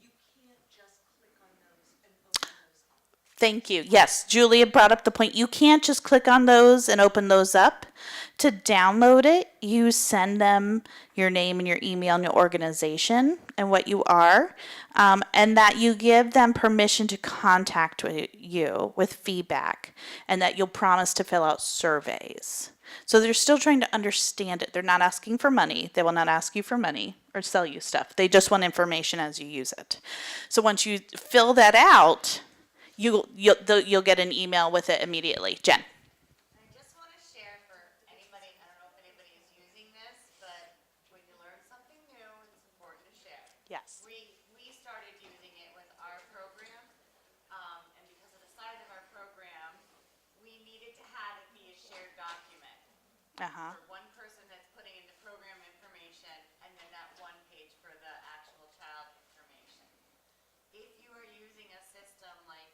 You can't just click on those and open those up. Thank you. Yes, Julia brought up the point. You can't just click on those and open those up. To download it, you send them your name and your email and your organization and what you are, and that you give them permission to contact you with feedback, and that you'll promise to fill out surveys. So they're still trying to understand it. They're not asking for money. They will not ask you for money or sell you stuff. They just want information as you use it. So once you fill that out, you'll get an email with it immediately. Jen. I just want to share for anybody, I don't know if anybody is using this, but when you learn something new, it's important to share. Yes. We started using it with our program, and because of the size of our program, we needed to have it be a shared document. Uh-huh. For one person that's putting in the program information, and then that one page for the actual child information. If you are using a system like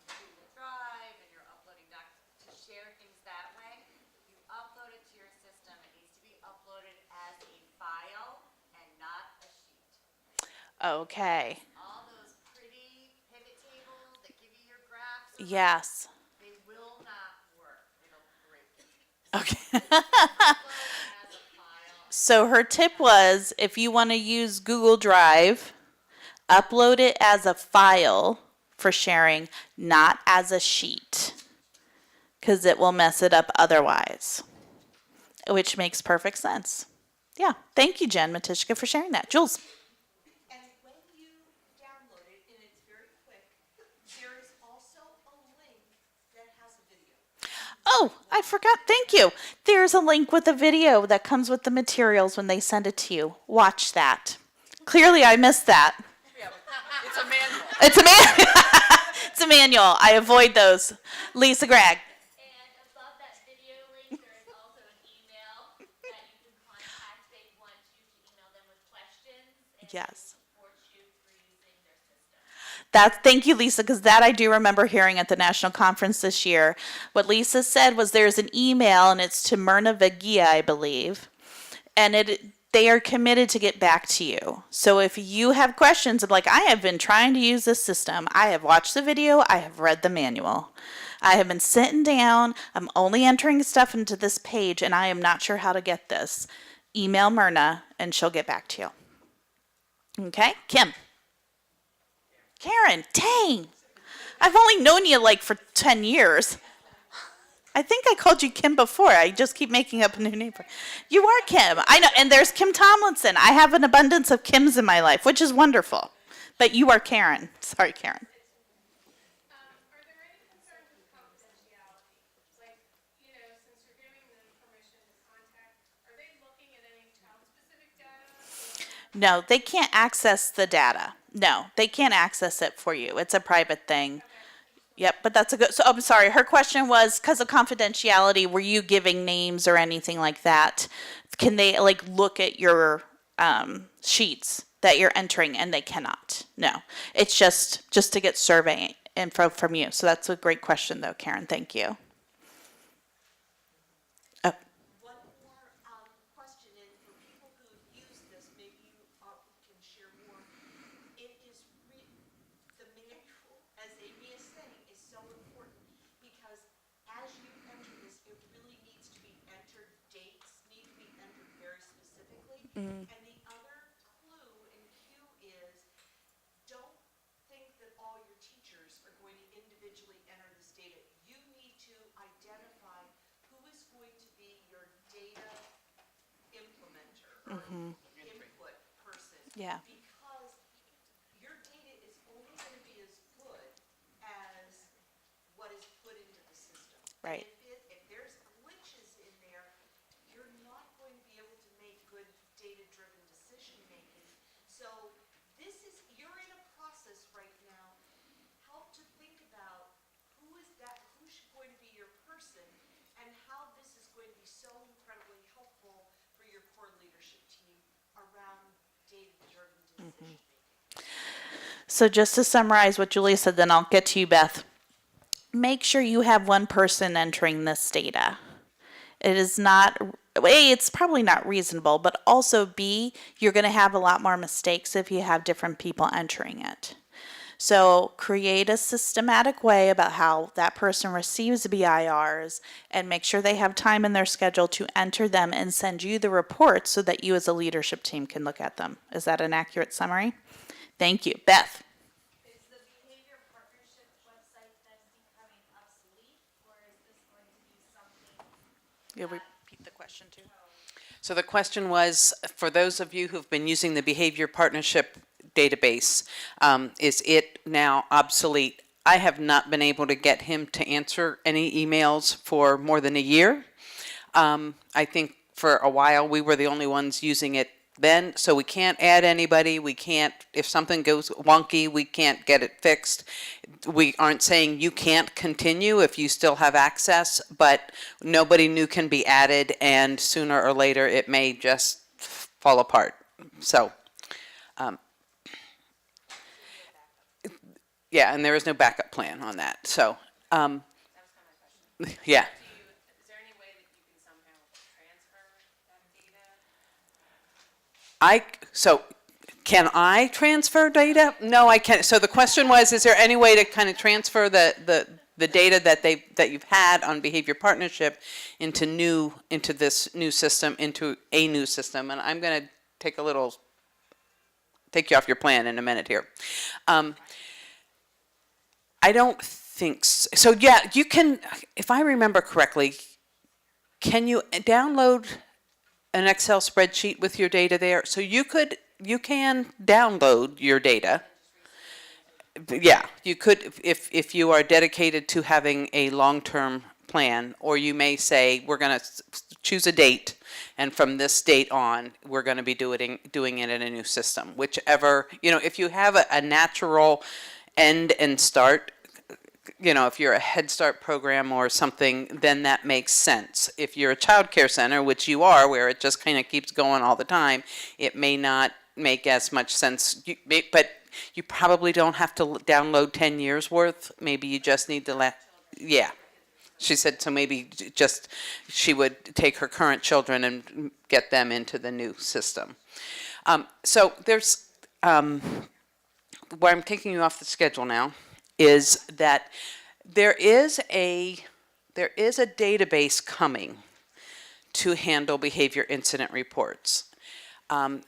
Google Drive and you're uploading docs to share things that way, you upload it to your system. It needs to be uploaded as a file and not a sheet. Okay. All those pretty pivot tables that give you your graphs, Yes. they will not work. It'll break. Okay. Upload as a file. So her tip was, if you want to use Google Drive, upload it as a file for sharing, not as a sheet, because it will mess it up otherwise, which makes perfect sense. Yeah. Thank you, Jen Matishka, for sharing that. Jules. And when you download it, and it's very quick, there is also a link that has a video. Oh, I forgot. Thank you. There's a link with a video that comes with the materials when they send it to you. Watch that. Clearly, I missed that. It's a manual. It's a manual. It's a manual. I avoid those. Lisa Gregg. And above that video link, there is also an email that you can contact. They want you to email them with questions and Yes. support you through using their system. Thank you, Lisa, because that I do remember hearing at the national conference this year. What Lisa said was there's an email, and it's to Myrna Vagia, I believe, and they are committed to get back to you. So if you have questions of like, I have been trying to use this system, I have watched the video, I have read the manual, I have been sitting down, I'm only entering stuff into this page, and I am not sure how to get this, email Myrna, and she'll get back to you. Okay, Kim. Karen, dang. I've only known you like for 10 years. I think I called you Kim before. I just keep making up a new name for you. Are Kim. I know. And there's Kim Tomlinson. I have an abundance of Kims in my life, which is wonderful. But you are Karen. Sorry, Karen. Are there any concerns with confidentiality? Like, since you're giving them permission to contact, are they looking at any child-specific data? No, they can't access the data. No, they can't access it for you. It's a private thing. Yep, but that's a good, so I'm sorry. Her question was, because of confidentiality, were you giving names or anything like that? Can they like look at your sheets that you're entering? And they cannot. No, it's just to get survey info from you. So that's a great question though, Karen. Thank you. Oh, And the other clue and cue is, don't think that all your teachers are going to individually enter this data. You need to identify who is going to be your data implementer or input person. Yeah. Because your data is only going to be as good as what is put into the system. Right. And if there's glitches in there, you're not going to be able to make good data-driven decision-making. So you're in a process right now. Help to think about who's going to be your person and how this is going to be so incredibly helpful for your core leadership team around data-driven decision-making. So just to summarize what Julia said, then I'll get to you, Beth. Make sure you have one person entering this data. It is not, A, it's probably not reasonable, but also B, you're going to have a lot more mistakes if you have different people entering it. So create a systematic way about how that person receives BIRs and make sure they have time in their schedule to enter them and send you the reports so that you as a leadership team can look at them. Is that an accurate summary? Thank you. Beth? Is the behavior partnership website then becoming obsolete, or is this going to be something? You'll repeat the question too. So the question was, for those of you who've been using the behavior partnership database, is it now obsolete? I have not been able to get him to answer any emails for more than a year. I think for a while we were the only ones using it then, so we can't add anybody. We can't, if something goes wonky, we can't get it fixed. We aren't saying you can't continue if you still have access, but nobody new can be added, and sooner or later it may just fall apart. So, yeah, and there is no backup plan on that. So, That was kind of my question. yeah. Is there any way that you can somehow transfer that data? So can I transfer data? No, I can't. So the question was, is there any way to kind of transfer the data that you've had on behavior partnership into this new system, into a new system? And I'm going to take you off your plan in a minute here. I don't think so. So yeah, you can, if I remember correctly, can you download an Excel spreadsheet with your data there? So you can download your data. Yeah, you could, if you are dedicated to having a long-term plan, or you may say, we're going to choose a date, and from this date on, we're going to be doing it in a new system. Whichever, if you have a natural end and start, if you're a Head Start program or something, then that makes sense. If you're a child care center, which you are, where it just kind of keeps going all the time, it may not make as much sense. But you probably don't have to download 10 years worth. Maybe you just need to yeah. She said, so maybe she would take her current children and get them into the new system. So there's, where I'm taking you off the schedule now, is that there is a database coming to handle behavior incident reports.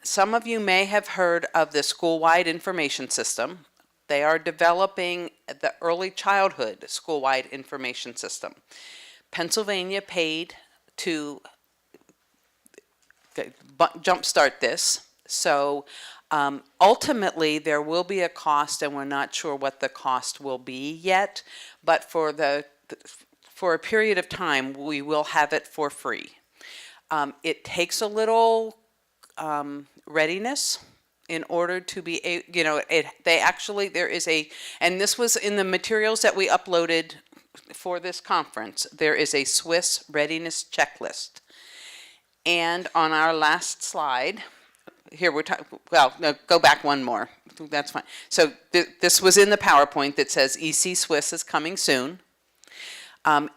Some of you may have heard of the school-wide information system. They are developing the early childhood school-wide information system. Pennsylvania paid to jumpstart this. So ultimately, there will be a cost, and we're not sure what the cost will be yet. But for a period of time, we will have it for free. It takes a little readiness in order to be, there is and this was in the materials that we uploaded for this conference, there is a Swiss readiness checklist. And on our last slide, here we're talking, well, no, go back one more. That's fine. So this was in the PowerPoint that says EC Swiss is coming soon.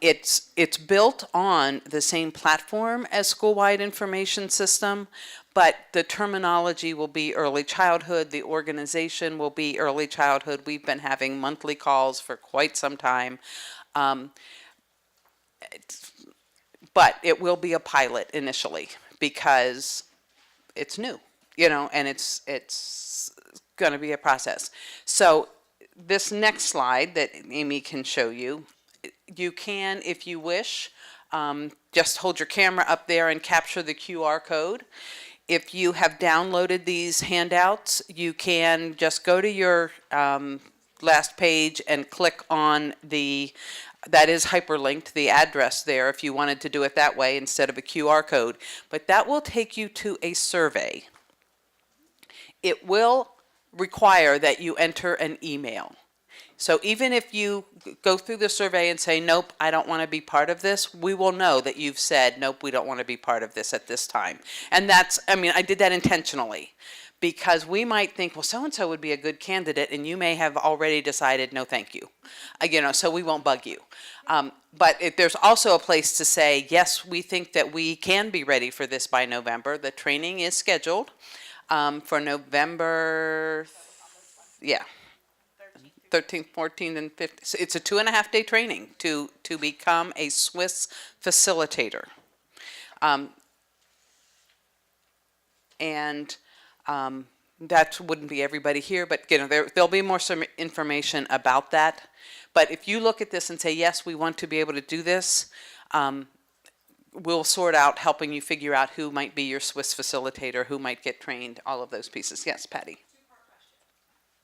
It's built on the same platform as school-wide information system, but the terminology will be early childhood. The organization will be early childhood. We've been having monthly calls for quite some time. But it will be a pilot initially, because it's new, you know, and it's going to be a process. So this next slide that Amy can show you, you can, if you wish, just hold your camera up there and capture the QR code. If you have downloaded these handouts, you can just go to your last page and click on that is hyperlinked, the address there, if you wanted to do it that way instead of a QR code. But that will take you to a survey. It will require that you enter an email. So even if you go through the survey and say, nope, I don't want to be part of this, we will know that you've said, nope, we don't want to be part of this at this time. And that's, I mean, I did that intentionally because we might think, well, so-and-so would be a good candidate, and you may have already decided, no, thank you. You know, so we won't bug you. But there's also a place to say, yes, we think that we can be ready for this by November. The training is scheduled for November, 13th, 14th, and 15th. So it's a 2.5-day training to become a Swiss facilitator. That wouldn't be everybody here, but you know, there'll be some information about that. But if you look at this and say, yes, we want to be able to do this, we'll sort out helping you figure out who might be your Swiss facilitator, who might get trained, all of those pieces. Yes, Patty. Two-part question.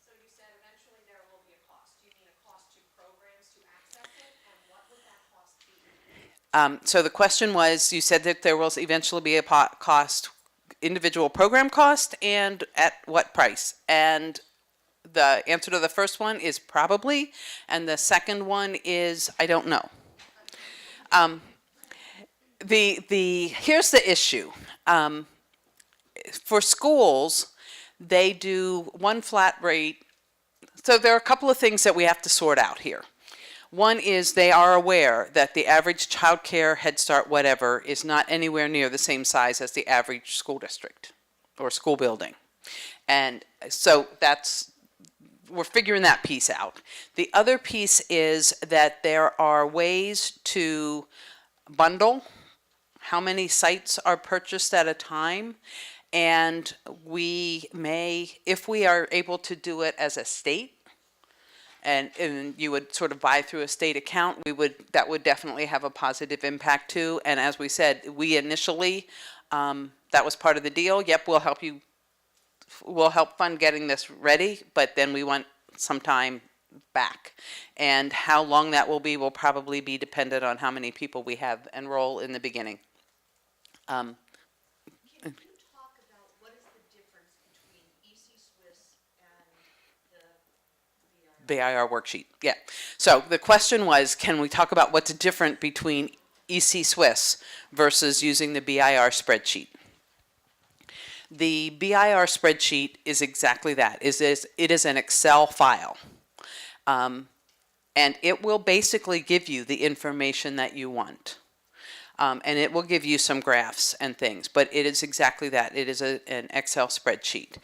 So you said eventually there will be a cost. Do you mean a cost to programs to access it, and what would that cost be? So the question was, you said that there will eventually be a cost, individual program cost, and at what price? And the answer to the first one is probably, and the second one is I don't know. Here's the issue. For schools, they do one flat rate. So there are a couple of things that we have to sort out here. One is they are aware that the average child care, Head Start, whatever, is not anywhere near the same size as the average school district or school building. And so we're figuring that piece out. The other piece is that there are ways to bundle how many sites are purchased at a time. And we may, if we are able to do it as a state, and you would sort of buy through a state account, that would definitely have a positive impact too. And as we said, we initially, that was part of the deal. Yep, we'll help fund getting this ready, but then we want some time back. And how long that will probably be dependent on how many people we have enroll in the beginning. Can you talk about what is the difference between EC Swiss and the BIR worksheet, yeah. So the question was, can we talk about what's different between EC Swiss versus using the BIR spreadsheet? The BIR spreadsheet is exactly that. It is an Excel file. And it will basically give you the information that you want. And it will give you some graphs and things, but it is exactly that. It is an Excel spreadsheet.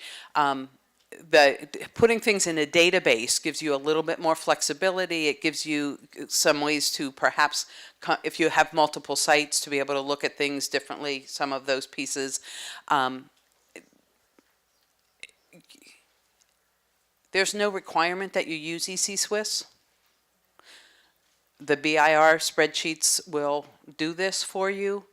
Putting things in a database gives you a little bit more flexibility. It gives you some ways to perhaps, if you have multiple sites, to be able to look at things differently, some of those pieces. There's no requirement that you use EC Swiss. The BIR spreadsheets will do this for you.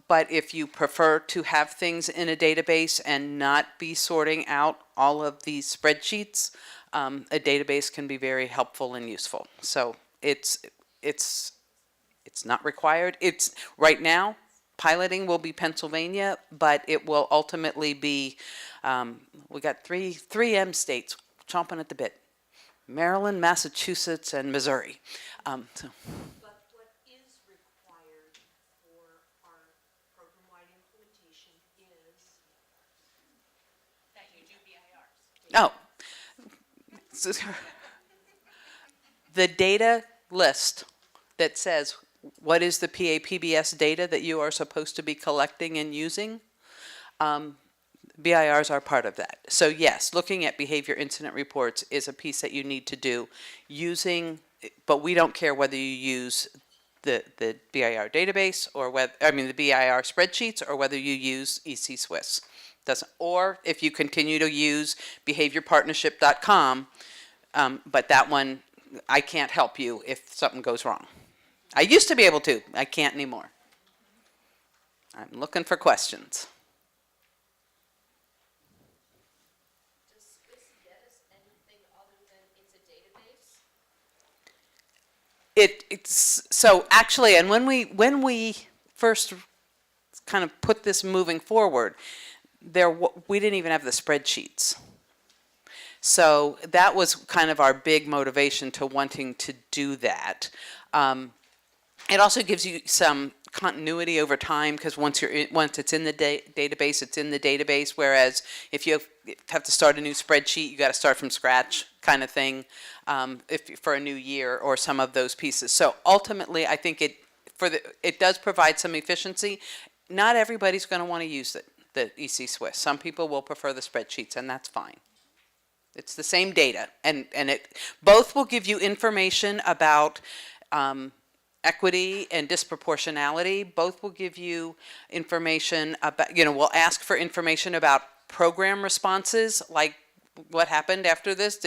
But if you prefer to have things in a database and not be sorting out all of these spreadsheets, a database can be very helpful and useful. So it's not required. It's right now, piloting will be Pennsylvania, but it will ultimately be, we got three M states chomping at the bit: Maryland, Massachusetts, and Missouri. But what is required for our program-wide implementation is That you do BIRs. Oh. The data list that says what is the PAPBS data that you are supposed to be collecting and using, BIRs are part of that. So yes, looking at behavior incident reports is a piece that you need to do using, but we don't care whether you use the BIR database or the BIR spreadsheets, or whether you use EC Swiss. Doesn't, or if you continue to use behaviorpartnership.com, but that one, I can't help you if something goes wrong. I used to be able to, I can't anymore. I'm looking for questions. Does Swiss get us anything other than it's a database? It's so actually, and when we first kind of put this moving forward, we didn't even have the spreadsheets. So that was kind of our big motivation to wanting to do that. It also gives you some continuity over time, because once it's in the database, it's in the database. Whereas if you have to start a new spreadsheet, you got to start from scratch, kind of thing, for a new year or some of those pieces. So ultimately, I think it does provide some efficiency. Not everybody's going to want to use the EC Swiss. Some people will prefer the spreadsheets, and that's fine. It's the same data, and both will give you information about equity and disproportionality. Both will give you information about, we'll ask for information about program responses, like what happened after this.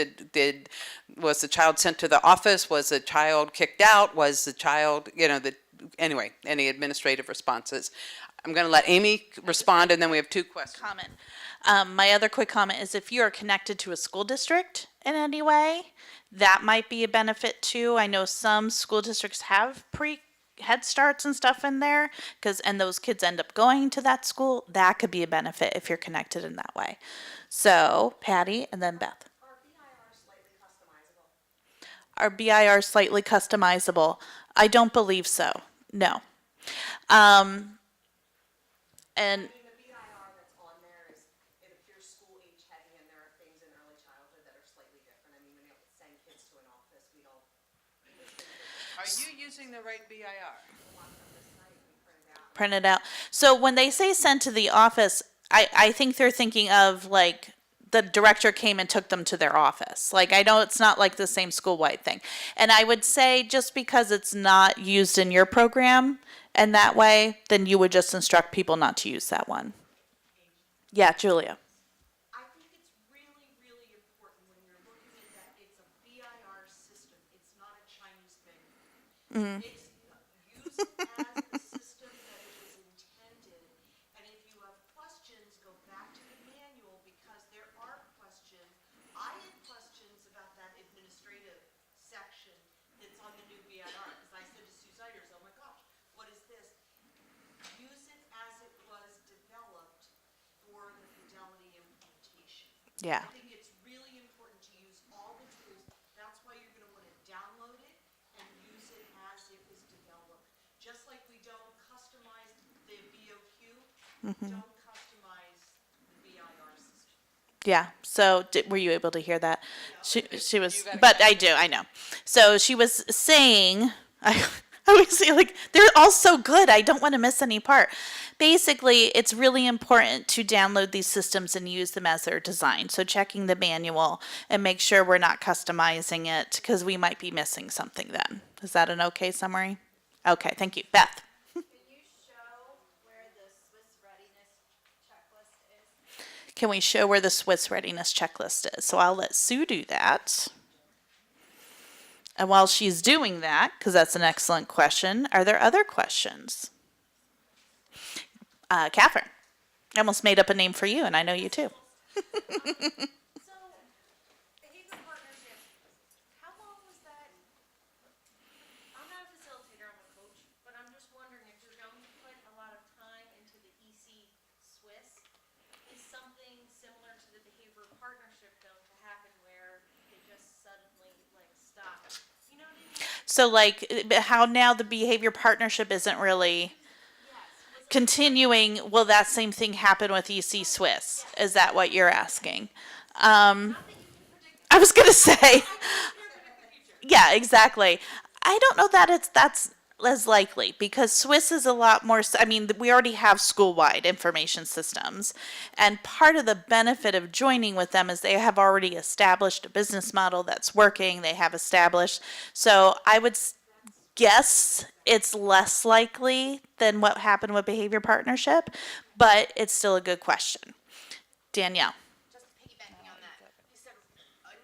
Was the child sent to the office? Was the child kicked out? Was the child, anyway, any administrative responses. I'm going to let Amy respond, and then we have two questions. Comment. My other quick comment is if you are connected to a school district in any way, that might be a benefit too. I know some school districts have Head Starts and stuff in there, and those kids end up going to that school. That could be a benefit if you're connected in that way. So, Patty, and then Beth. Are BIR slightly customizable? I don't believe so. No. And The BIR that's on there it appears school age heavy, and there are things in early childhood that are slightly different. I mean, when you send kids to an office, we don't. Are you using the right BIR? print it out. So when they say sent to the office, I think they're thinking of like the director came and took them to their office. Like, I know it's not like the same school-wide thing. And I would say just because it's not used in your program in that way, then you would just instruct people not to use that one. Yeah, Julia. I think it's really, really important when you're looking at that, it's a BIR system, it's not a Chinese menu. It's use it as the system that it was intended, and if you have questions, go back to the manual, because there are questions. I had questions about that administrative section that's on the new BIR, because I said to Susiders, oh my gosh, what is this? Use it as it was developed for the fidelity implementation. Yeah. I think it's really important to use all the tools. That's why you're going to want to download it and use it as it was developed. Just like we don't customize the BOQ, don't customize the BIR system. Yeah. So were you able to hear that? She was, but I know. So she was saying, I always say, like, they're all so good. I don't want to miss any part. Basically, it's really important to download these systems and use them as they're designed. So checking the manual and make sure we're not customizing it, because we might be missing something then. Is that an okay summary? Okay, thank you. Beth. Can you show where the Swiss readiness checklist is? Can we show where the Swiss readiness checklist is? So I'll let Sue do that. And while she's doing that, because that's an excellent question, are there other questions? Catherine, I almost made up a name for you, and I know you too. So, behavior partnership, how long was that? I'm not a facilitator, I'm a coach, but I'm just wondering if you're going to put a lot of time into the EC Swiss, is something similar to the behavior partnership going to happen where they just suddenly like stop? You know what I mean? So, like, how now the behavior partnership isn't really continuing. Will that same thing happen with EC Swiss? Is that what you're asking? I was going to say, yeah, exactly. I don't know that that's as likely, because Swiss is a lot more, I mean, we already have school-wide information systems, and part of the benefit of joining with them is they have already established a business model that's working. They have established, so I would guess it's less likely than what happened with behavior partnership, but it's still a good question. Danielle. Just piggybacking on that, you said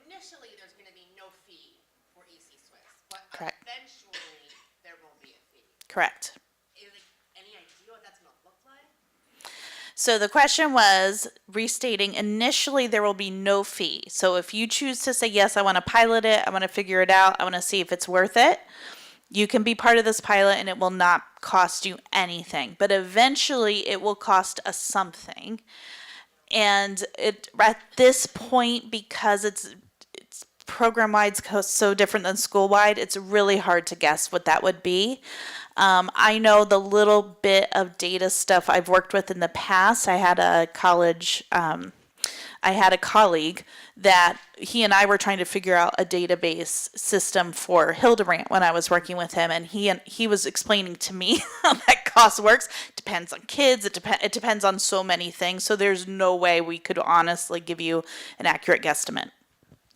initially there's gonna be no fee for EC Swiss, but Correct. eventually there will be a fee. Correct. Is it any idea what that's gonna look like? So the question was restating initially there will be no fee. So if you choose to say, yes, I want to pilot it, I want to figure it out, I want to see if it's worth it, you can be part of this pilot and it will not cost you anything. But eventually it will cost us something. And it at this point, because it's program-wide so different than school-wide, it's really hard to guess what that would be. I know the little bit of data stuff I've worked with in the past. I had a colleague that he and I were trying to figure out a database system for Hildebrandt when I was working with him, and he was explaining to me how that cost works. Depends on kids. It depends on so many things. So there's no way we could honestly give you an accurate guesstimate.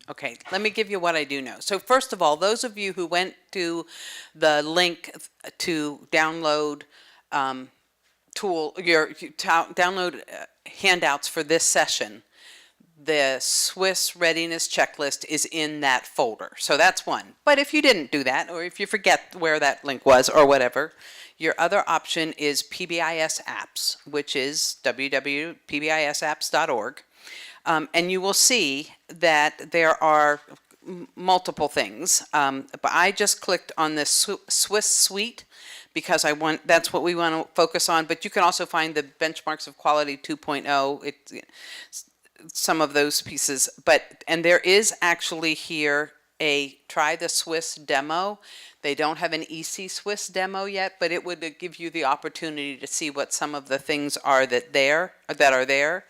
Okay, let me give you what I do know. So first of all, those of you who went to the link to download download handouts for this session, the Swiss Readiness Checklist is in that folder. So that's one. But if you didn't do that, or if you forget where that link was or whatever, your other option is PBIS apps, which is www.pbisapps.org. And you will see that there are multiple things. But I just clicked on this Swiss suite because that's what we want to focus on. But you can also find the benchmarks of quality 2.0, some of those pieces. And there is actually here a try the Swiss demo. They don't have an EC Swiss demo yet, but it would give you the opportunity to see what some of the things are that are there.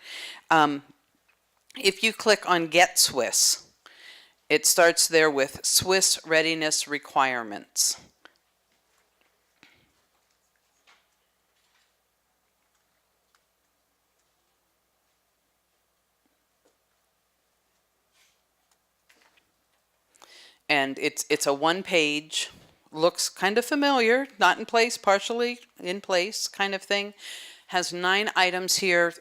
If you click on Get Swiss, it starts there with Swiss Readiness Requirements. And it's a one-page, looks kind of familiar, not in place, partially in place kind of thing. Has 9 items here.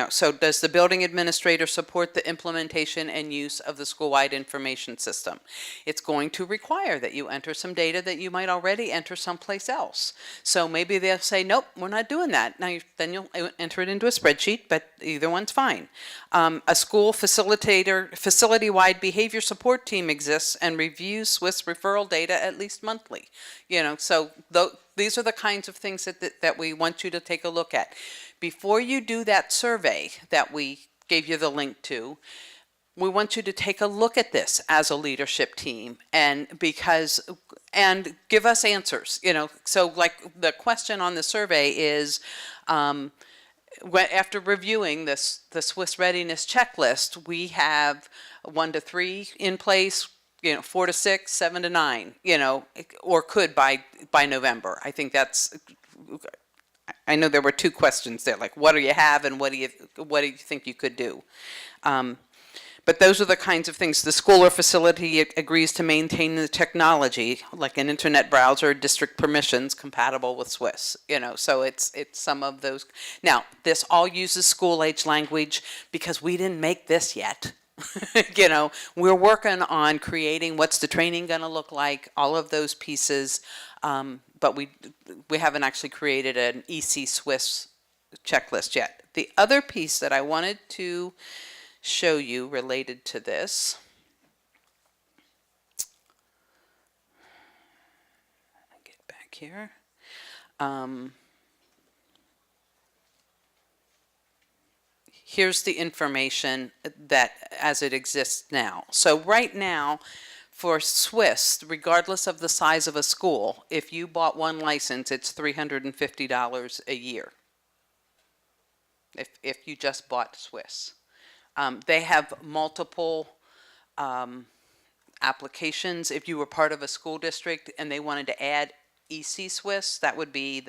So does the building administrator support the implementation and use of the school-wide information system? It's going to require that you enter some data that you might already enter someplace else. So maybe they'll say, nope, we're not doing that. Now, then you'll enter it into a spreadsheet, but either one's fine. A school facility-wide behavior support team exists and reviews Swiss referral data at least monthly. So these are the kinds of things that we want you to take a look at. Before you do that survey that we gave you the link to, we want you to take a look at this as a leadership team and give us answers. So like the question on the survey is, after reviewing the Swiss Readiness Checklist, we have 1 to 3 in place, 4 to 6, 7 to 9, or could by November. I think I know there were 2 questions there, like what do you have and what do you think you could do? But those are the kinds of things. The school or facility agrees to maintain the technology, like an internet browser, district permissions compatible with Swiss. So it's some of those. Now, this all uses school-age language because we didn't make this yet. We're working on creating what's the training going to look like, all of those pieces, but we haven't actually created an EC Swiss checklist yet. The other piece that I wanted to show you related to this, get back here. Here's the information that as it exists now. So right now, for Swiss, regardless of the size of a school, if you bought one license, it's $350 a year. If you just bought Swiss. They have multiple applications. If you were part of a school district and they wanted to add EC Swiss, that would be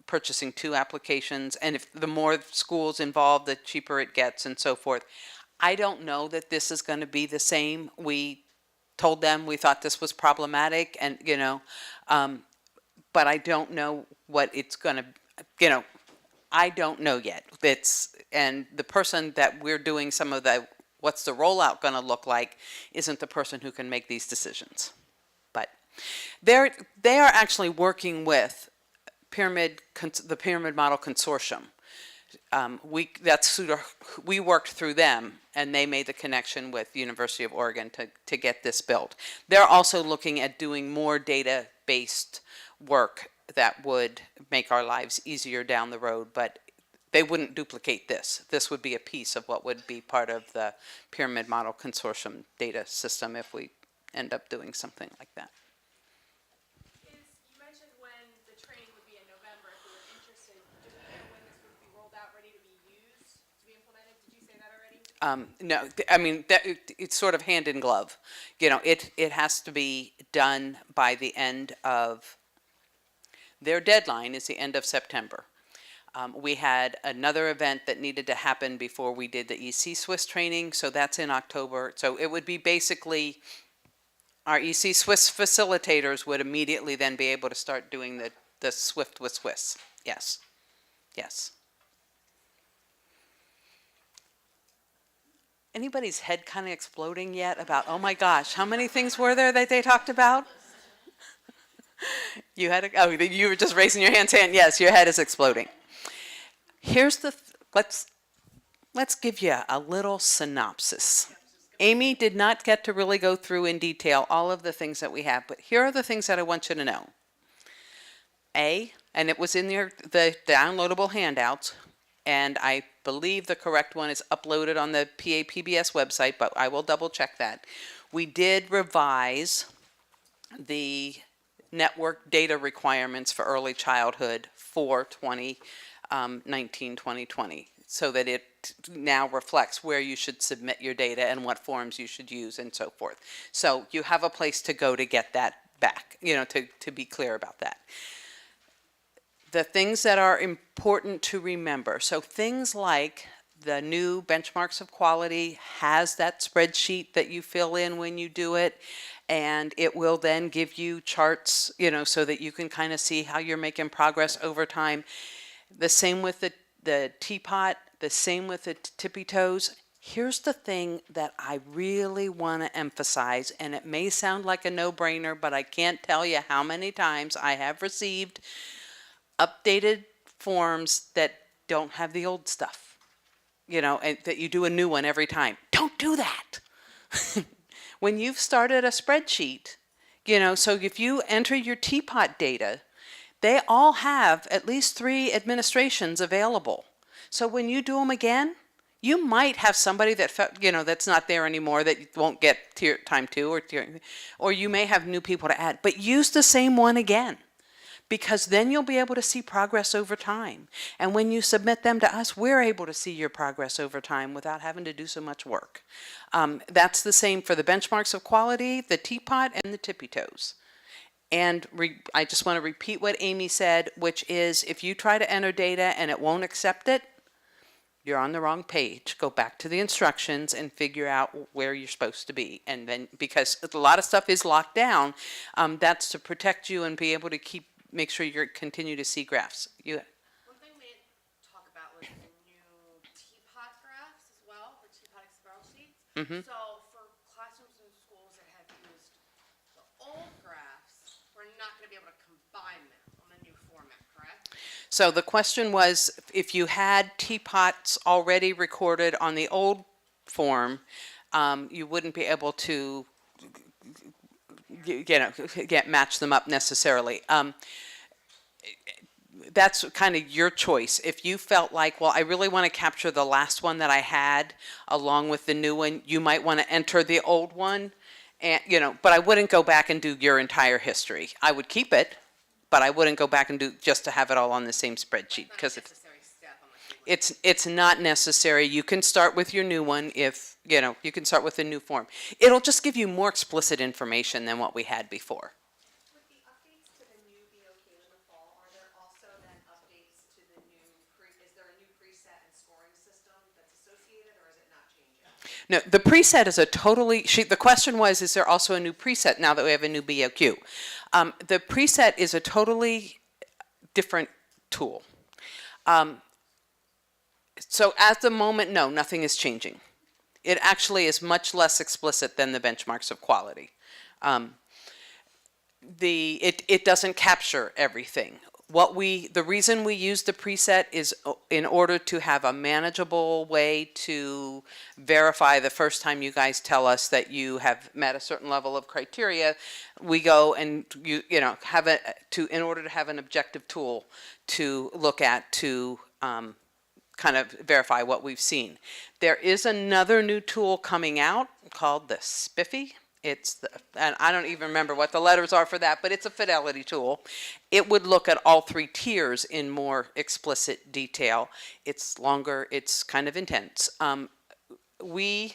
purchasing 2 applications, and if the more schools involved, the cheaper it gets, and so forth. I don't know that this is going to be the same. We told them we thought this was problematic, and, you know, but I don't know what it's gonna, you know, I don't know yet. And the person that we're doing some of the, what's the rollout gonna look like, isn't the person who can make these decisions. But they are actually working with the Pyramid Model Consortium. We worked through them, and they made the connection with University of Oregon to get this built. They're also looking at doing more data-based work that would make our lives easier down the road, but they wouldn't duplicate this. This would be a piece of what would be part of the Pyramid Model Consortium data system if we end up doing something like that. You mentioned when the training would be in November, if we were interested. Do we know when this would be rolled out, ready to be used, to be implemented? Did you say that already? No, I mean, it's sort of hand in glove. You know, it has to be done by the end of, their deadline is the end of September. We had another event that needed to happen before we did the EC Swiss training, so that's in October. So it would be basically, our EC Swiss facilitators would immediately then be able to start doing the Swift with Swiss. Yes, yes. Anybody's head kind of exploding yet about, oh my gosh, how many things were there that they talked about? You had oh, you were just raising your hand saying, yes, your head is exploding. Here's let's give you a little synopsis. Amy did not get to really go through in detail all of the things that we have, but here are the things that I want you to know. And it was in the downloadable handouts, and I believe the correct one is uploaded on the PAPBS website, but I will double check that. We did revise the network data requirements for early childhood for 2019-2020, so that it now reflects where you should submit your data and what forms you should use and so forth. So you have a place to go to get that back, you know, to be clear about that. The things that are important to remember, so things like the new benchmarks of quality has that spreadsheet that you fill in when you do it, and it will then give you charts, you know, so that you can kind of see how you're making progress over time. The same with the teapot, the same with the tippy toes. Here's the thing that I really want to emphasize, and it may sound like a no-brainer, but I can't tell you how many times I have received updated forms that don't have the old stuff, you know, and that you do a new one every time. Don't do that. When you've started a spreadsheet, you know, so if you enter your teapot data, they all have at least 3 administrations available. So when you do them again, you might have somebody that, you know, that's not there anymore that won't get time 2, or you may have new people to add, but use the same one again, because then you'll be able to see progress over time. And when you submit them to us, we're able to see your progress over time without having to do so much work. That's the same for the benchmarks of quality, the teapot, and the tippy toes. And I just want to repeat what Amy said, which is if you try to enter data and it won't accept it, you're on the wrong page. Go back to the instructions and figure out where you're supposed to be. And then, because a lot of stuff is locked down, that's to protect you and be able to make sure you continue to see graphs. One thing we didn't talk about was the new teapot graphs as well, the teapot Excel sheets. So for classrooms and schools that have used the old graphs, we're not going to be able to combine them on the new format, correct? So the question was, if you had teapots already recorded on the old form, you wouldn't be able to, you know, match them up necessarily. That's kind of your choice. If you felt like, well, I really want to capture the last one that I had along with the new one, you might want to enter the old one, and, you know, but I wouldn't go back and do your entire history. I would keep it, but I wouldn't go back and do just to have it all on the same spreadsheet, because it's not necessary. You can start with your new one if, you know, you can start with a new form. It'll just give you more explicit information than what we had before. With the updates to the new BOQ in the fall, are there also then updates to the new is there a new preset and scoring system that's associated, or is it not changing? No, the preset is a totally, the question was, is there also a new preset now that we have a new BOQ? The preset is a totally different tool. So at the moment, no, nothing is changing. It actually is much less explicit than the benchmarks of quality. It doesn't capture everything. The reason we use the preset is in order to have a manageable way to verify the first time you guys tell us that you have met a certain level of criteria. We go and you know have in order to have an objective tool to look at to kind of verify what we've seen. There is another new tool coming out called the Spiffy. And I don't even remember what the letters are for that, but it's a fidelity tool. It would look at all 3 tiers in more explicit detail. It's longer, it's kind of intense. We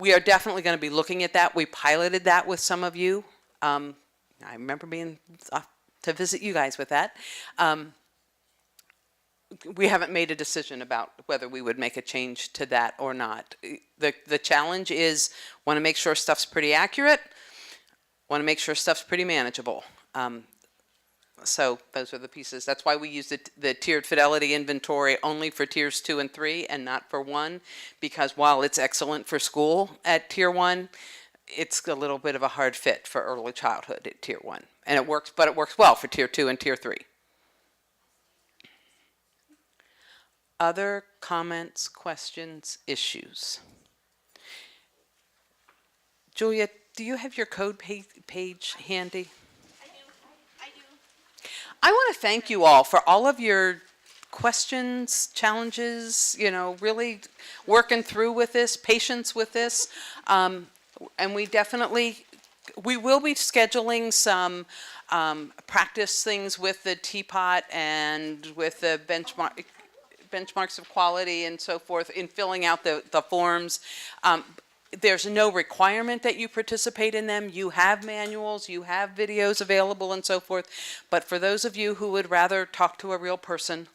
are definitely going to be looking at that. We piloted that with some of you. I remember being to visit you guys with that. We haven't made a decision about whether we would make a change to that or not. The challenge is want to make sure stuff's pretty accurate, want to make sure stuff's pretty manageable. So those are the pieces. That's why we use the tiered fidelity inventory only for tiers 2 and 3 and not for 1, because while it's excellent for school at tier 1, it's a little bit of a hard fit for early childhood at tier 1. And it works, but it works well for tier 2 and tier 3. Other comments, questions, issues? Julia, do you have your code page handy? I do. I want to thank you all for all of your questions, challenges, you know, really working through with this, patience with this. And we will be scheduling some practice things with the teapot and with the benchmarks of quality and so forth in filling out the forms. There's no requirement that you participate in them. You have manuals, you have videos available and so forth. But for those of you who would rather talk to a real person,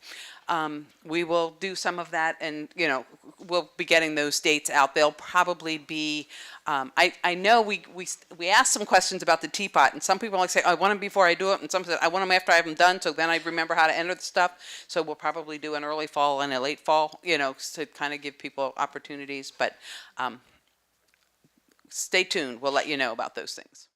we will do some of that, and you know, we'll be getting those dates out. They'll probably be, I know we asked some questions about the teapot, and some people like say, I want them before I do it, and some said, I want them after I have them done, so then I remember how to enter the stuff. So we'll probably do an early fall and a late fall, you know, to kind of give people opportunities, but stay tuned. We'll let you know about those things.